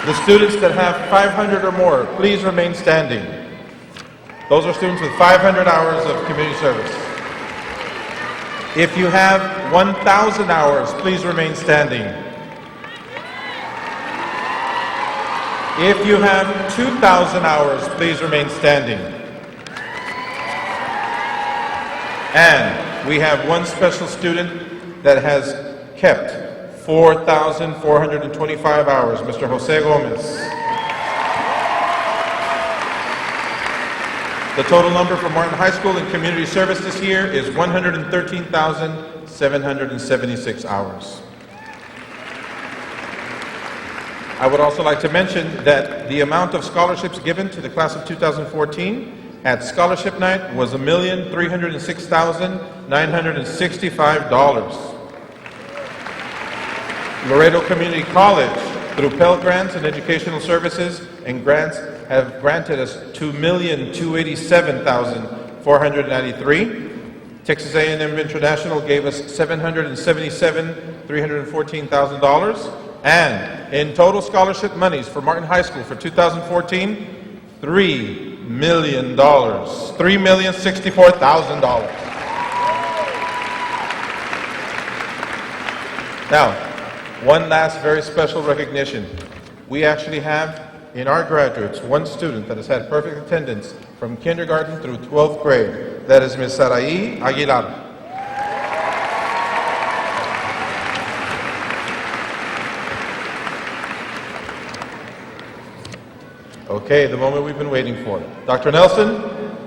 The students that have 500 or more, please remain standing. Those are students with 500 hours of community service. If you have 1,000 hours, please remain standing. If you have 2,000 hours, please remain standing. And we have one special student that has kept 4,425 hours, Mr. Jose Gomez. The total number for Martin High School in community service this year is 113,776 hours. I would also like to mention that the amount of scholarships given to the class of 2014 at scholarship night was $1,306,965. Laredo Community College, through Pell Grants and Educational Services and grants, have granted us $2,287,493. Texas A&M International gave us $777,314,000. And in total scholarship monies for Martin High School for 2014, $3 million, $3,064,000. Now, one last very special recognition. We actually have in our graduates one student that has had perfect attendance from kindergarten through 12th grade. That is Ms. Saraí Aguilar. Okay, the moment we've been waiting for. Dr. Nelson,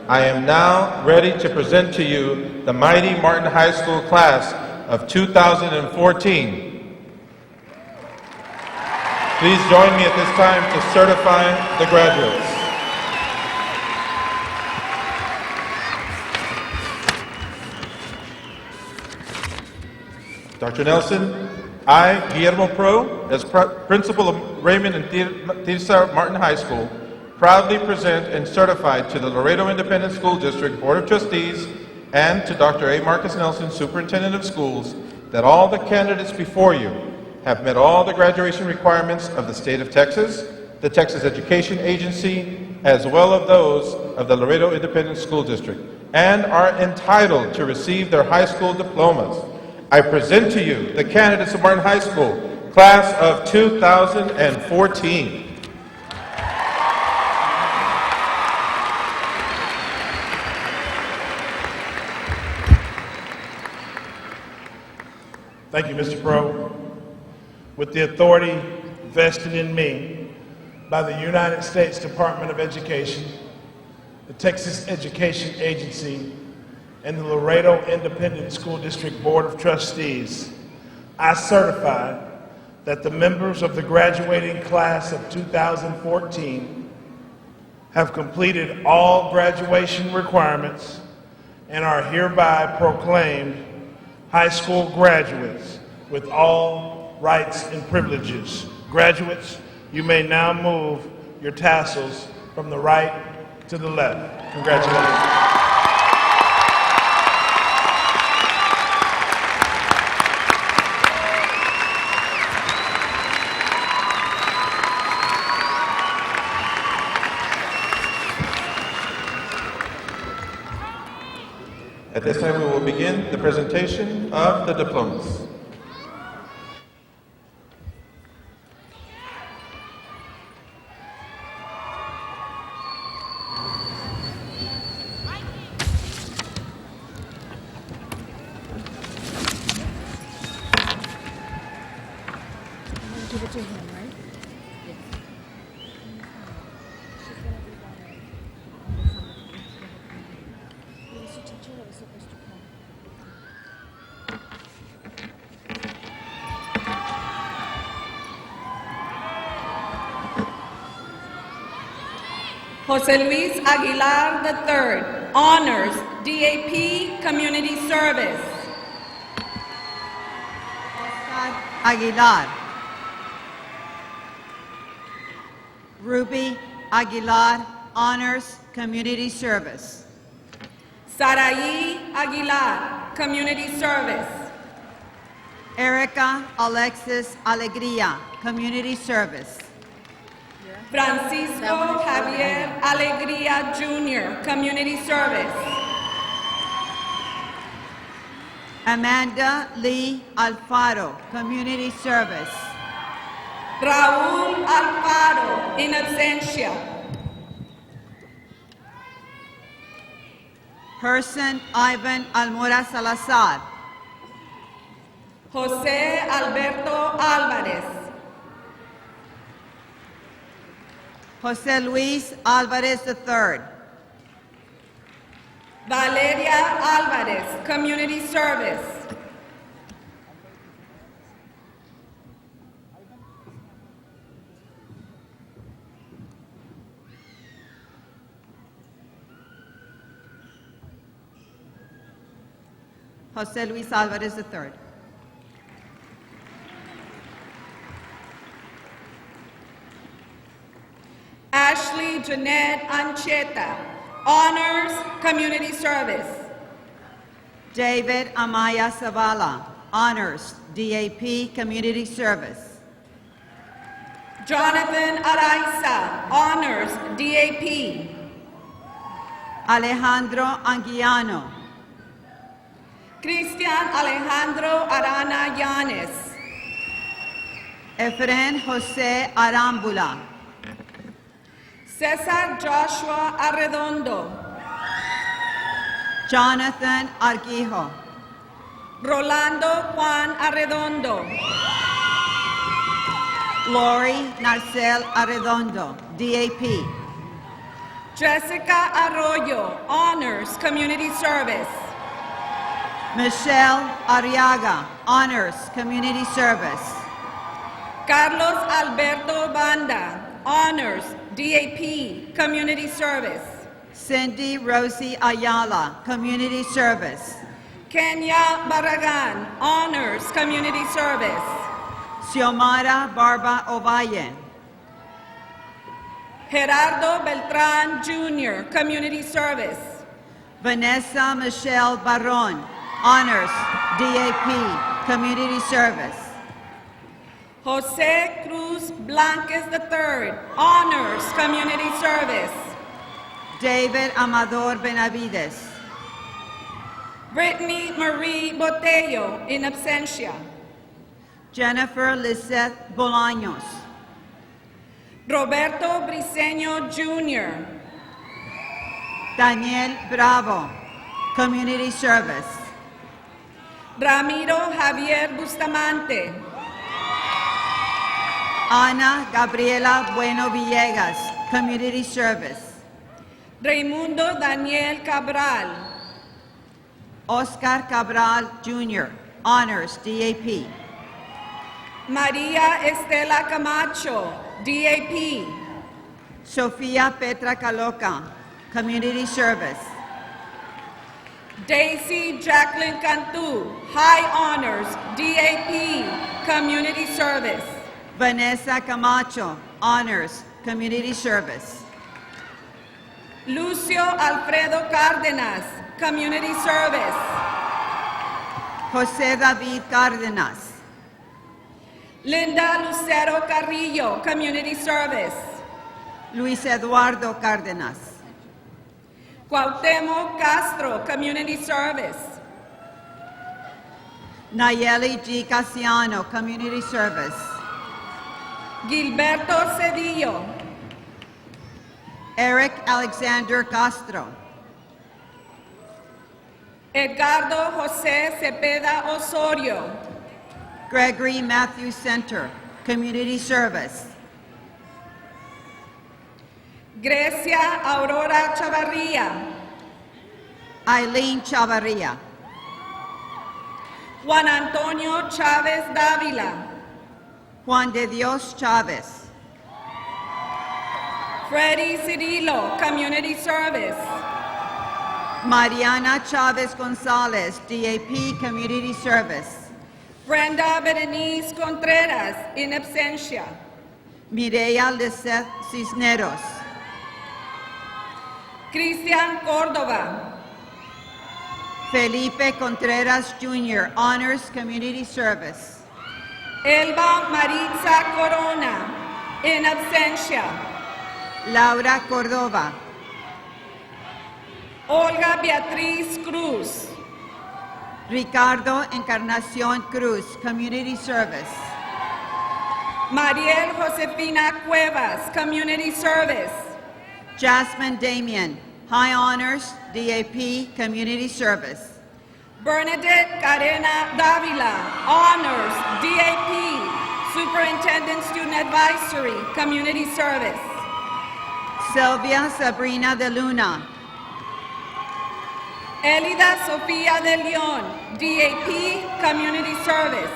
I am now ready to present to you the mighty Martin High School class of 2014. Please join me at this time to certify the graduates. Dr. Nelson, I, Guillermo Pro, as principal of Raymond and Tirsa Martin High School, proudly present and certify to the Laredo Independent School District Board of Trustees and to Dr. A. Marcus Nelson, Superintendent of Schools, that all the candidates before you have met all the graduation requirements of the state of Texas, the Texas Education Agency, as well as those of the Laredo Independent School District, and are entitled to receive their high school diplomas. I present to you the candidates of Martin High School, class of 2014. Thank you, Mr. Pro. With the authority vested in me by the United States Department of Education, the Texas Education Agency, and the Laredo Independent School District Board of Trustees, I certify that the members of the graduating class of 2014 have completed all graduation requirements and are hereby proclaimed high school graduates with all rights and privileges. Graduates, you may now move your tassels from the right to the left. Congratulations. At this time, we will begin the presentation of the diplomas. Give it to him, right? Jose Luis Aguilar III, Honors, DAP, Community Service. Oscar Aguilar. Ruby Aguilar, Honors, Community Service. Saraí Aguilar, Community Service. Erica Alexis Alegría, Community Service. Francisco Javier Alegría Jr., Community Service. Amanda Lee Alfaro, Community Service. Raúl Alfaro, in absentia. Herson Ivan Almora Salazar. José Alberto Álvarez. Jose Luis Alvarez III. Valeria Álvarez, Community Service. Jose Luis Alvarez III. Ashley Jeanette Ancheta, Honors, Community Service. David Amaya Zavala, Honors, DAP, Community Service. Jonathan Araiza, Honors, DAP. Alejandro Anguiano. Cristian Alejandro Arana Llanes. Efren Jose Arambula. Cesar Joshua Arredondo, Jonathan Arquijo, Rolando Juan Arredondo, Lori Narcel Arredondo, DAP. Jessica Arroyo, Honors Community Service. Michelle Arriaga, Honors Community Service. Carlos Alberto Banda, Honors DAP Community Service. Cindy Rosie Ayala, Community Service. Kenya Barragan, Honors Community Service. Xiomara Barba Ovalle. Gerardo Beltran Jr., Community Service. Vanessa Michelle Barron, Honors DAP Community Service. Jose Cruz Blanques III, Honors Community Service. David Amador Benavides. Brittany Marie Botello, in absentia. Jennifer Lisette Bolaños. Roberto Briceño Jr., Daniel Bravo, Community Service. Ramiro Javier Bustamante, Ana Gabriela Bueno Villegas, Community Service. Raimundo Daniel Cabral, Oscar Cabral Jr., Honors DAP. María Estela Camacho, DAP. Sofia Petra Caloca, Community Service. Daisy Jacqueline Cantu, High Honors, DAP, Community Service. Vanessa Camacho, Honors, Community Service. Lucio Alfredo Cárdenas, Community Service. Jose David Cárdenas. Linda Lucero Carrillo, Community Service. Luis Eduardo Cárdenas. Cuauhtémoc Castro, Community Service. Nayeli G. Casiano, Community Service. Gilberto Cedillo, Eric Alexander Castro. Edgardo José Cepeda Osorio, Gregory Matthew Center, Community Service. Grecia Aurora Chavarría, Eileen Chavarria. Juan Antonio Chávez Dávila, Juan de Dios Chávez. Freddy Cirillo, Community Service. Mariana Chávez González, DAP Community Service. Brenda Berenice Contreras, in absentia. Mireya Lisette Cisneros. Cristian Córdoba, Felipe Contreras Jr., Honors Community Service. Elba Maritza Corona, in absentia. Laura Cordova. Olga Beatriz Cruz, Ricardo Encarnación Cruz, Community Service. Mariel Josefina Cuevas, Community Service. Jasmine Damian, High Honors, DAP Community Service. Bernadette Carena Davila, Honors, DAP, Superintendent Student Advisory, Community Service. Sylvia Sabrina de Luna. Elida Sofía de León, DAP, Community Service.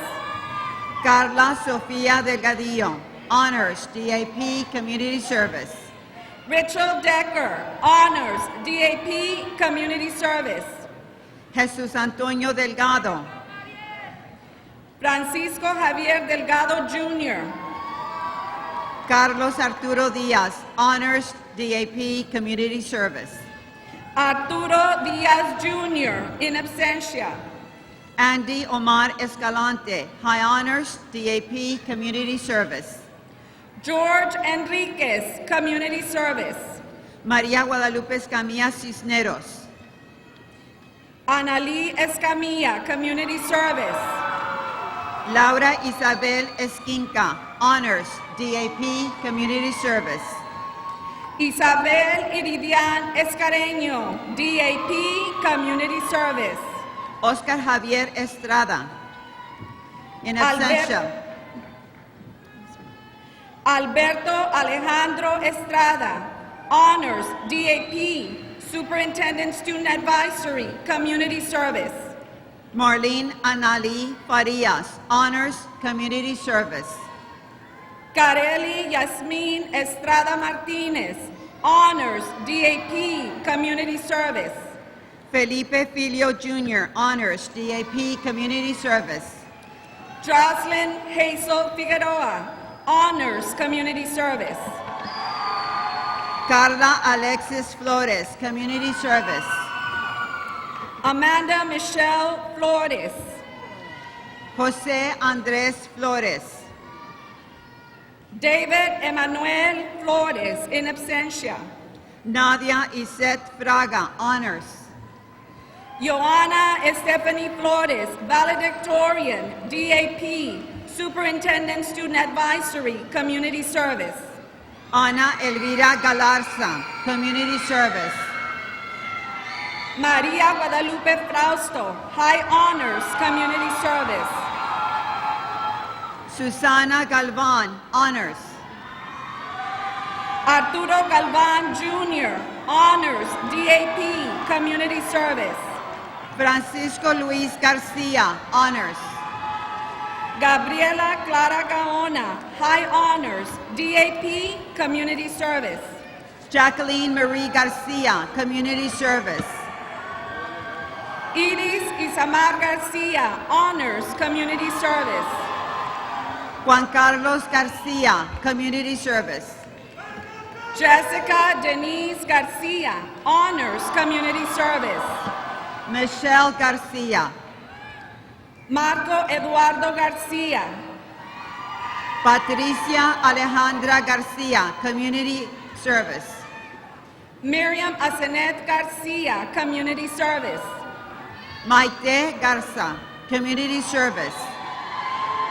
Carla Sofía Delgadillo, Honors, DAP Community Service. Rachel Decker, Honors, DAP, Community Service. Jesus Antonio Delgado. Francisco Javier Delgado Jr., Carlos Arturo Díaz, Honors, DAP Community Service. Arturo Diaz Jr., in absentia. Andy Omar Escalante, High Honors, DAP Community Service. George Enriquez, Community Service. María Guadalupe Escamilla Cisneros. Analí Escamilla, Community Service. Laura Isabel Esquinca, Honors, DAP Community Service. Isabel Iridian Escareño, DAP, Community Service. Oscar Javier Estrada. In absentia. Alberto Alejandro Estrada, Honors, DAP, Superintendent Student Advisory, Community Service. Marlene Anali Farias. Honors, Community Service. Carely Yasmin Estrada Martinez, Honors, DAP, Community Service. Felipe Filio Jr. Honors, DAP, Community Service. Jocelyn Hazel Figueroa, Honors, Community Service. Carla Alexis Flores, Community Service. Amanda Michelle Flores. Jose Andres Flores. David Emanuel Flores, in absentia. Nadia Iset Fraga. Honors. Joanna Stephanie Flores, Valedictorian, DAP, Superintendent Student Advisory, Community Service. Ana Elvira Galarza. Community Service. Maria Guadalupe Frausto, High Honors, Community Service. Susana Galvan. Honors. Arturo Galvan Jr., Honors, DAP, Community Service. Francisco Luis Garcia. Honors. Gabriela Clara Gaona, High Honors, DAP, Community Service. Jacqueline Marie Garcia. Community Service. Iris Isamar Garcia, Honors, Community Service. Juan Carlos Garcia. Community Service. Jessica Denise Garcia, Honors, Community Service. Michelle Garcia. Marco Eduardo Garcia. Patricia Alejandra Garcia. Community Service. Miriam Asenet Garcia, Community Service. Maite Garza. Community Service.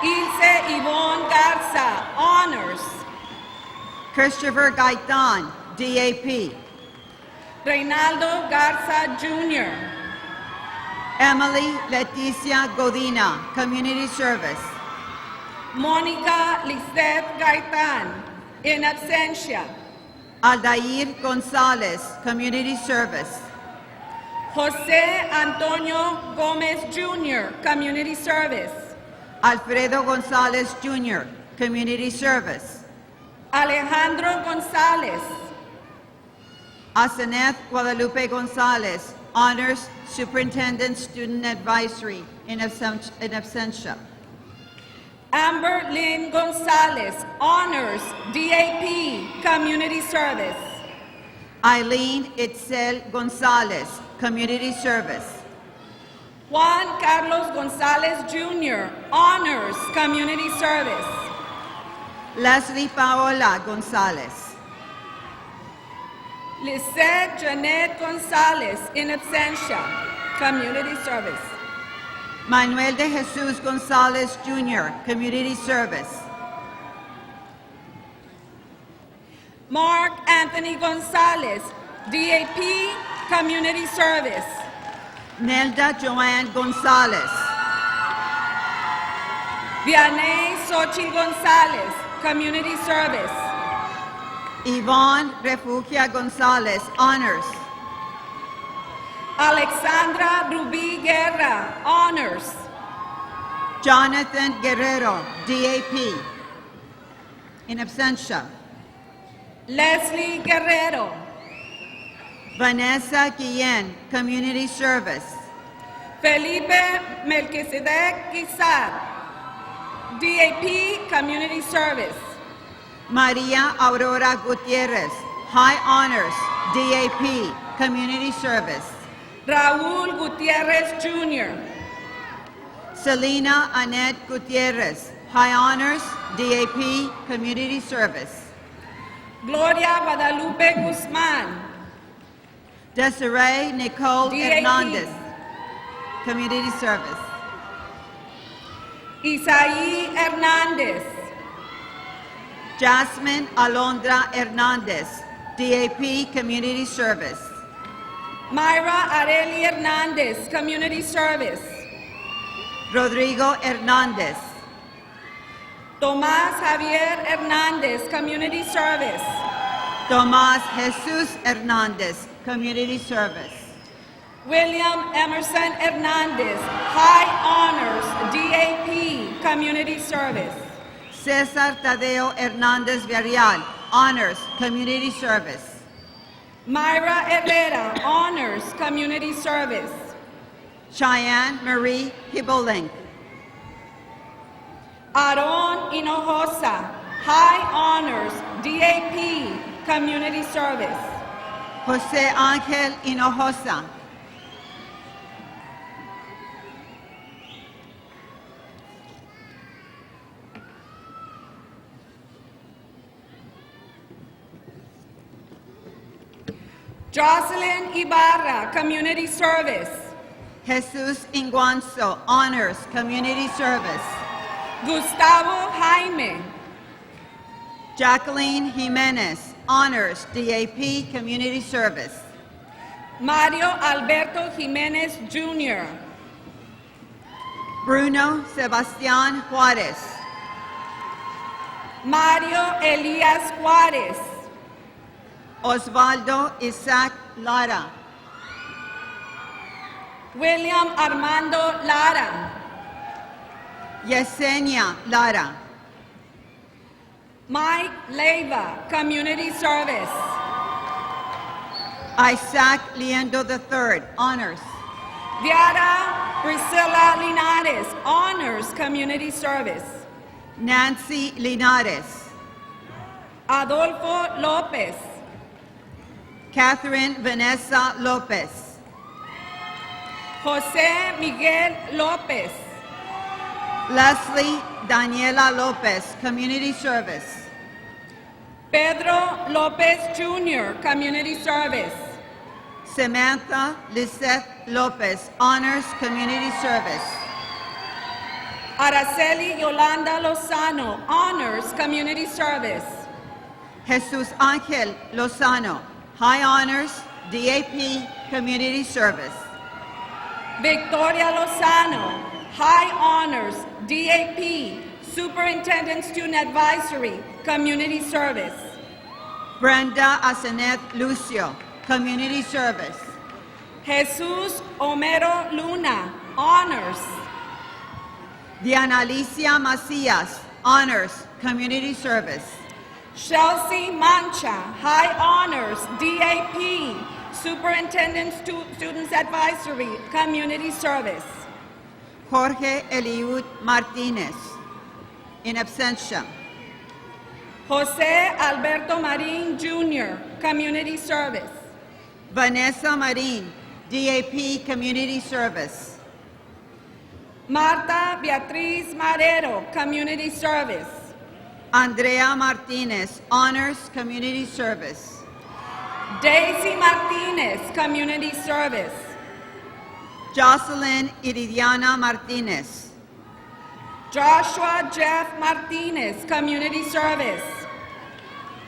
Ilse Yvonne Garza, Honors. Christopher Gaitan. DAP. Reynaldo Garza Jr. Emily Leticia Godina. Community Service. Mónica Lisette Gaitan, in absentia. Aldair Gonzalez. Community Service. Jose Antonio Gomez Jr., Community Service. Alfredo Gonzalez Jr. Community Service. Alejandro Gonzalez. Aseneth Guadalupe Gonzalez. Honors, Superintendent Student Advisory, in absentia. Amber Lynn Gonzalez, Honors, DAP, Community Service. Eileen Itzel Gonzalez. Community Service. Juan Carlos Gonzalez Jr., Honors, Community Service. Leslie Paola Gonzalez. Lisette Janet Gonzalez, in absentia, Community Service. Manuel de Jesus Gonzalez Jr. Community Service. Mark Anthony Gonzalez, DAP, Community Service. Nelda Joanne Gonzalez. Vianey Xochitl Gonzalez, Community Service. Yvonne Refugia Gonzalez. Honors. Alexandra Rubí Guerra, Honors. Jonathan Guerrero. DAP. In absentia. Leslie Guerrero. Vanessa Guillen. Community Service. Felipe Melquisedec Guizar, DAP, Community Service. Maria Aurora Gutierrez. High Honors. DAP. Community Service. Raúl Gutiérrez Jr. Selena Annette Gutierrez. High Honors. DAP. Community Service. Gloria Guadalupe Guzmán, Desiree Nicole DAP. Hernandez. Community Service. Isaí Hernández, Jasmine Alondra Hernandez. DAP Community Service. Myra Areli Hernandez, Community Service. Rodrigo Hernandez. Tomás Javier Hernandez, Community Service. Tomás Jesus Hernandez, Community Service. William Emerson Hernandez, High Honors, DAP, Community Service. Cesar Tadeo Hernandez Villarreal, Honors, Community Service. Myra Herrera, Honors, Community Service. Cheyenne Marie Hibolink. Aaron Hinojosa, High Honors, DAP, Community Service. Jose Ángel Hinojosa. Jocelyn Ibarra, Community Service. Jesus Inguanzo, Honors, Community Service. Gustavo Jaime. Jacqueline Jimenez, Honors, DAP, Community Service. Mario Alberto Jimenez Jr. Bruno Sebastián Juárez. Mario Elías Juárez. Osvaldo Isaac Lara. William Armando Lara. Yesenia Lara. Mike Leiva, Community Service. Isaac Liendo III, Honors. Viara Priscilla Linares, Honors, Community Service. Nancy Linares. Adolfo Lopez. Catherine Vanessa Lopez. Jose Miguel Lopez. Leslie Daniela Lopez, Community Service. Pedro Lopez Jr., Community Service. Samantha Lisette Lopez, Honors, Community Service. Araceli Yolanda Lozano, Honors, Community Service. Jesus Ángel Lozano, High Honors, DAP, Community Service. Victoria Lozano, High Honors, DAP, Superintendent Student Advisory, Community Service. Brenda Asenet Lucio, Community Service. Jesus Homero Luna, Honors. Diana Alicia Macias, Honors, Community Service. Chelsea Mancha, High Honors, DAP, Superintendent Students Advisory, Community Service. Jorge Eliud Martinez, in absentia. Jose Alberto Marin Jr., Community Service. Vanessa Marin, DAP, Community Service. Marta Beatriz Marrero, Community Service. Andrea Martinez, Honors, Community Service. Daisy Martinez, Community Service. Jocelyn Iridiana Martinez. Joshua Jeff Martinez, Community Service.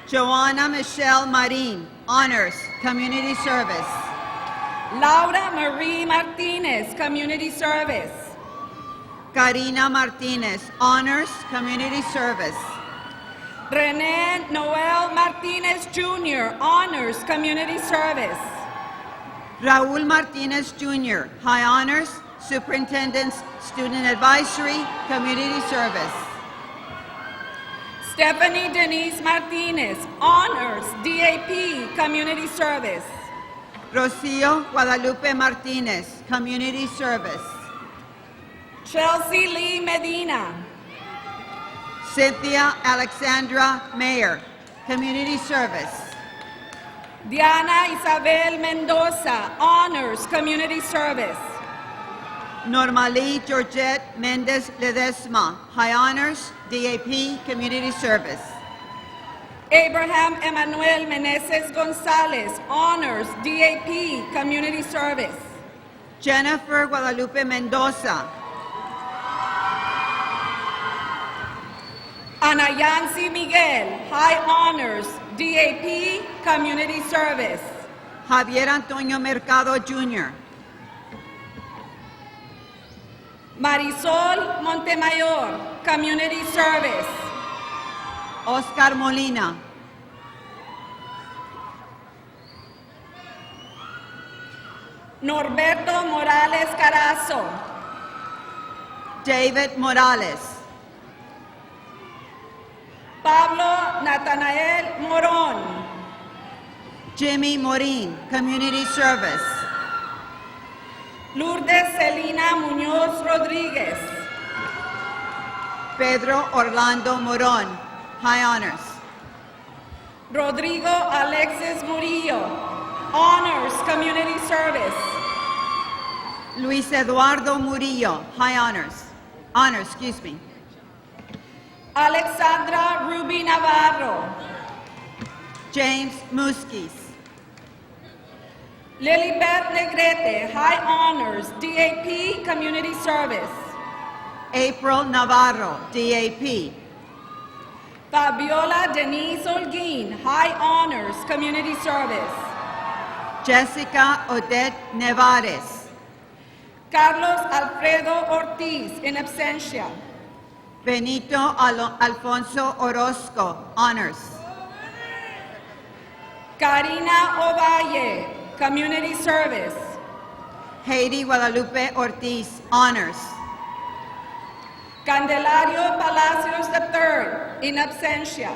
Joanna Michelle Marin, Honors, Community Service. Laura Marie Martinez, Community Service. Karina Martinez, Honors, Community Service. René Noel Martinez Jr., Honors, Community Service. Raúl Martinez Jr., High Honors, Superintendent's Student Advisory, Community Service. Stephanie Denise Martinez, Honors, DAP, Community Service. Rocio Guadalupe Martinez, Community Service. Chelsea Lee Medina. Cynthia Alexandra Mayer, Community Service. Diana Isabel Mendoza, Honors, Community Service. Normally Georgette Mendez Ledesma, High Honors, DAP, Community Service. Abraham Emmanuel Meneses Gonzalez, Honors, DAP, Community Service. Jennifer Guadalupe Mendoza. Ana Yancy Miguel, High Honors, DAP, Community Service. Javier Antonio Mercado Jr., Marisol Montemayor, Community Service. Oscar Molina, Norberto Morales Carazo. David Morales, Pablo Natanael Morón. Jimmy Morin, Community Service, Lourdes Celina Muñoz Rodríguez. Pedro Orlando Moron, High Honors, Rodrigo Alexis Murillo, Honors Community Service. Luis Eduardo Murillo, High Honors, excuse me, Alexandra Ruby Navarro. James Muskis, Lilibet Negrete, High Honors, DAP, Community Service. April Navarro, DAP, Fabiola Denise Holguin, High Honors, Community Service. Jessica Odette Nevares, Carlos Alfredo Ortiz, in absentia. Benito Alfonso Orozco, Honors, Karina Ovalle, Community Service. Haiti Guadalupe Ortiz, Honors, Candelario Palacios III, in absentia.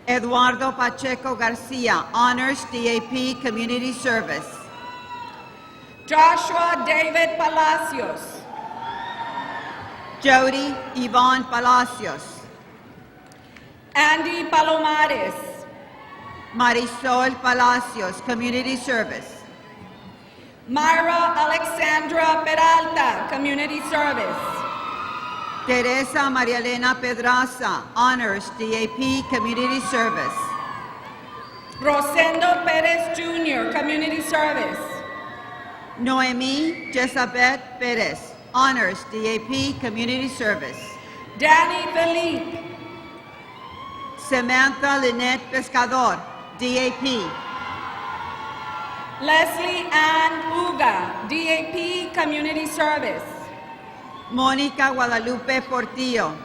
Eduardo Pacheco Garcia, Honors, DAP, Community Service, Joshua David Palacios. Jody Yvonne Palacios, Andy Palomares. Marisol Palacios, Community Service, Myra Alexandra Peralta, Community Service. Teresa Maria Elena Pedraza, Honors, DAP, Community Service, Rosendo Perez Jr., Community Service. Noemi Jezabeth Perez, Honors, DAP, Community Service, Danny Felipe. Samantha Lynette Pescador, DAP, Leslie Ann Uga, DAP, Community Service. Mónica Guadalupe Portillo,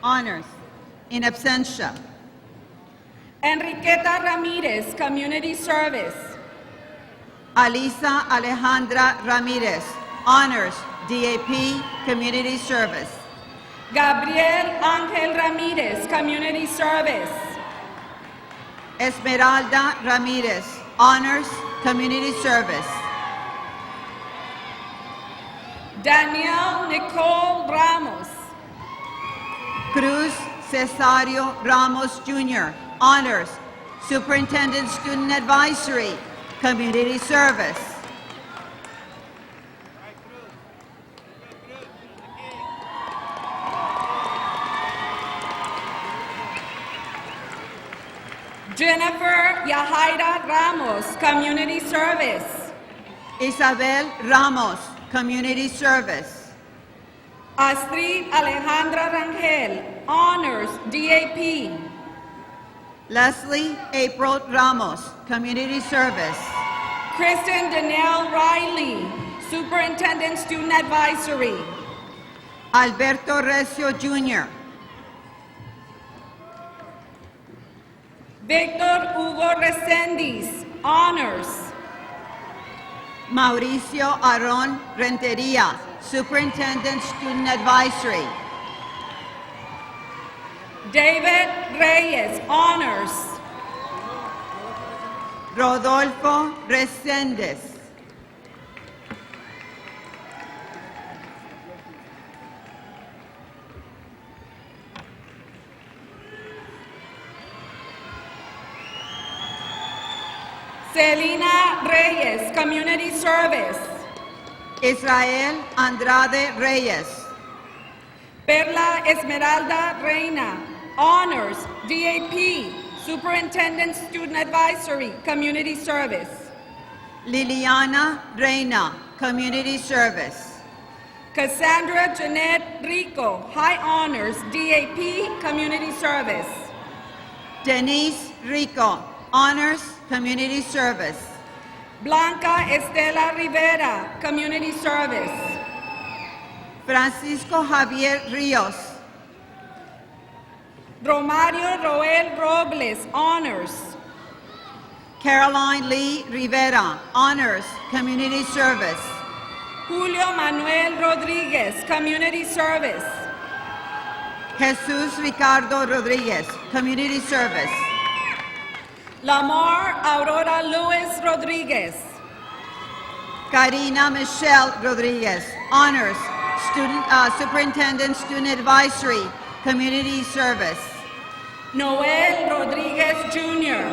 Honors, in absentia, Enriqueta Ramirez, Community Service. Alisa Alejandra Ramirez, Honors, DAP, Community Service, Gabriel Ángel Ramirez, Community Service. Esmeralda Ramirez, Honors, Community Service, Danielle Nicole Ramos. Cruz Cesario Ramos Jr., Honors, Superintendent Student Advisory, Community Service, Jennifer Yahaira Ramos, Community Service. Isabel Ramos, Community Service, Astrid Alejandra Rangel, Honors, DAP. Leslie April Ramos, Community Service, Kristen Danelle Riley, Superintendent Student Advisory. Alberto Recio Jr., Victor Hugo Resendiz, Honors. Mauricio Aron Renteria, Superintendent Student Advisory, David Reyes, Honors. Rodolfo Resendez, Celina Reyes, Community Service. Israel Andrade Reyes, Perla Esmeralda Reina, Honors, DAP, Superintendent Student Advisory, Community Service. Liliana Reina, Community Service, Cassandra Jeanette Rico, High Honors, DAP, Community Service. Denise Rico, Honors Community Service. Blanca Estela Rivera, Community Service. Francisco Javier Rios. Romario Roel Robles, Honors. Caroline Lee Rivera, Honors Community Service. Julio Manuel Rodriguez, Community Service. Jesus Ricardo Rodriguez, Community Service. Lamar Aurora Luis Rodriguez. Karina Michelle Rodriguez, Honors Superintendent Student Advisory, Community Service. Noel Rodriguez Jr.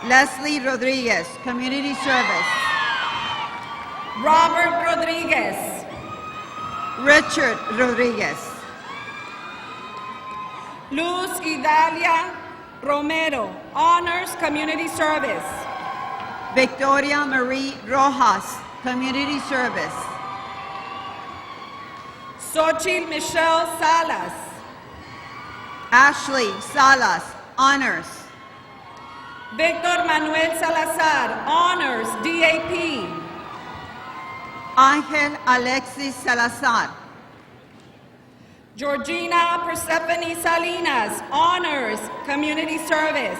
Leslie Rodriguez, Community Service. Robert Rodriguez. Richard Rodriguez. Luz Idalia Romero, Honors Community Service. Victoria Marie Rojas, Community Service. Xochitl Michelle Salas. Ashley Salas, Honors. Victor Manuel Salazar, Honors DAP. Ángel Alexis Salazar. Georgina Persephone Salinas, Honors Community Service.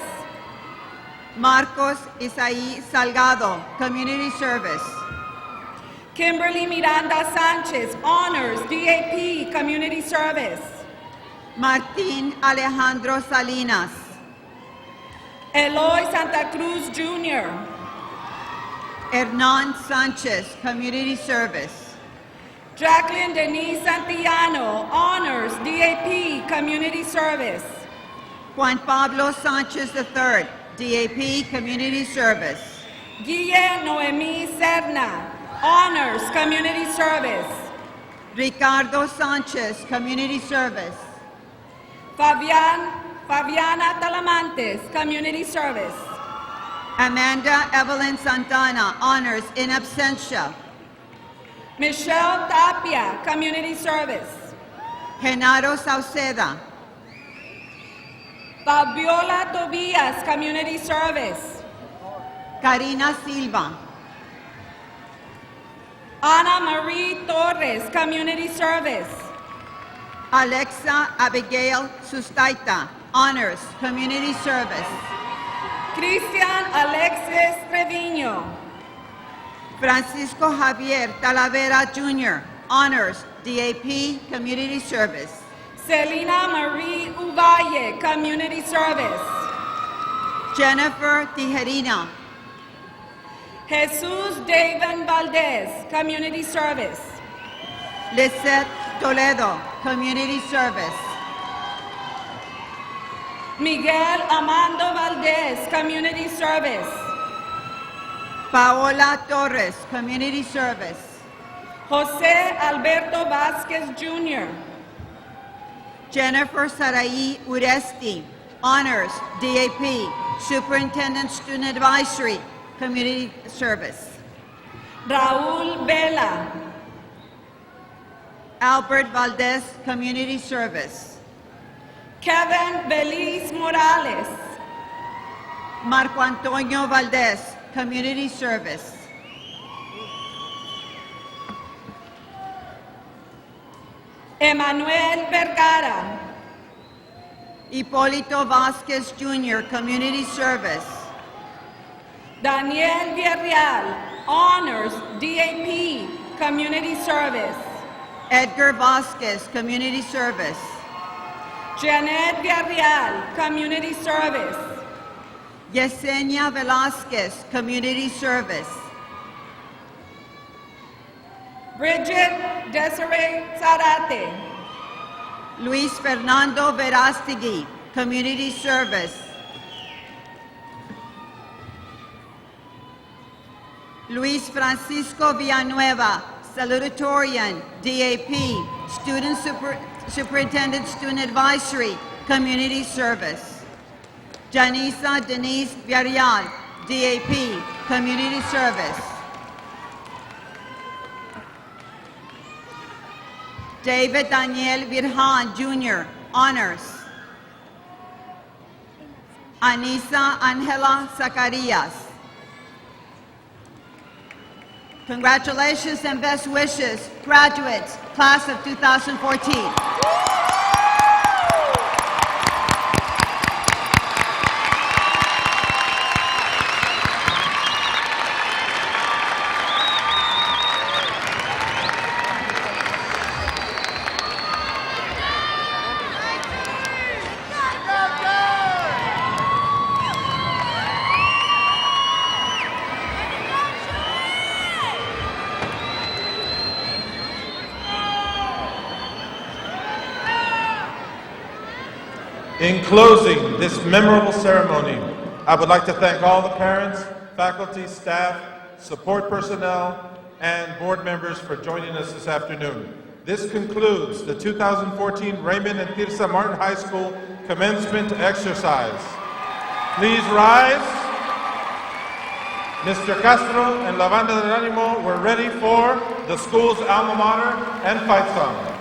Marcos Isaí Salgado, Community Service. Kimberly Miranda Sanchez, Honors DAP Community Service. Martín Alejandro Salinas. Eloy Santa Cruz Jr. Hernán Sánchez, Community Service. Jacqueline Denise Santillano, Honors DAP Community Service. Juan Pablo Sánchez III, DAP Community Service. Guille Noemí Serna, Honors Community Service. Ricardo Sánchez, Community Service. Fabiana Talamantes, Community Service. Amanda Evelyn Santana, Honors in absentia. Michelle Tapia, Community Service. Genaro Sauceda. Fabiola Tobias, Community Service. Karina Silva. Ana Marie Torres, Community Service. Alexa Abigail Sustaita, Honors Community Service. Cristian Alexis Trevino. Francisco Javier Talavera Jr., Honors DAP Community Service. Celina Marie Uvalle, Community Service. Jennifer Tijerina. Jesus David Valdez, Community Service. Lisette Toledo, Community Service. Miguel Amando Valdez, Community Service. Paola Torres, Community Service. Jose Alberto Vasquez Jr. Jennifer Saraí Uresti, Honors DAP, Superintendent Student Advisory, Community Service. Raúl Vela. Albert Valdez, Community Service. Kevin Beliz Morales. Marco Antonio Valdez, Community Service. Emanuel Vergara. Hipólito Vasquez Jr., Community Service. Daniel Villarreal, Honors DAP Community Service. Edgar Vasquez, Community Service. Janet Villarreal, Community Service. Yesenia Velasquez, Community Service. Bridget Desiree Zarate. Luis Fernando Verástegui, Community Service. Luis Francisco Villanueva, Salutatorian, DAP, Superintendent Student Advisory, Community Service. Janisa Denise Villarreal, DAP, Community Service. David Daniel Virjan, Jr., Honors. Anisa Angela Zacarias. Congratulations and best wishes, graduates, class of 2014. In closing this memorable ceremony, I would like to thank all the parents, faculty, staff, support personnel, and board members for joining us this afternoon. This concludes the 2014 Raymond and Tirsa Martin High School commencement exercise. Please rise. Mr. Castro and La Banda del Ánimo, we're ready for the school's alma mater and fight song.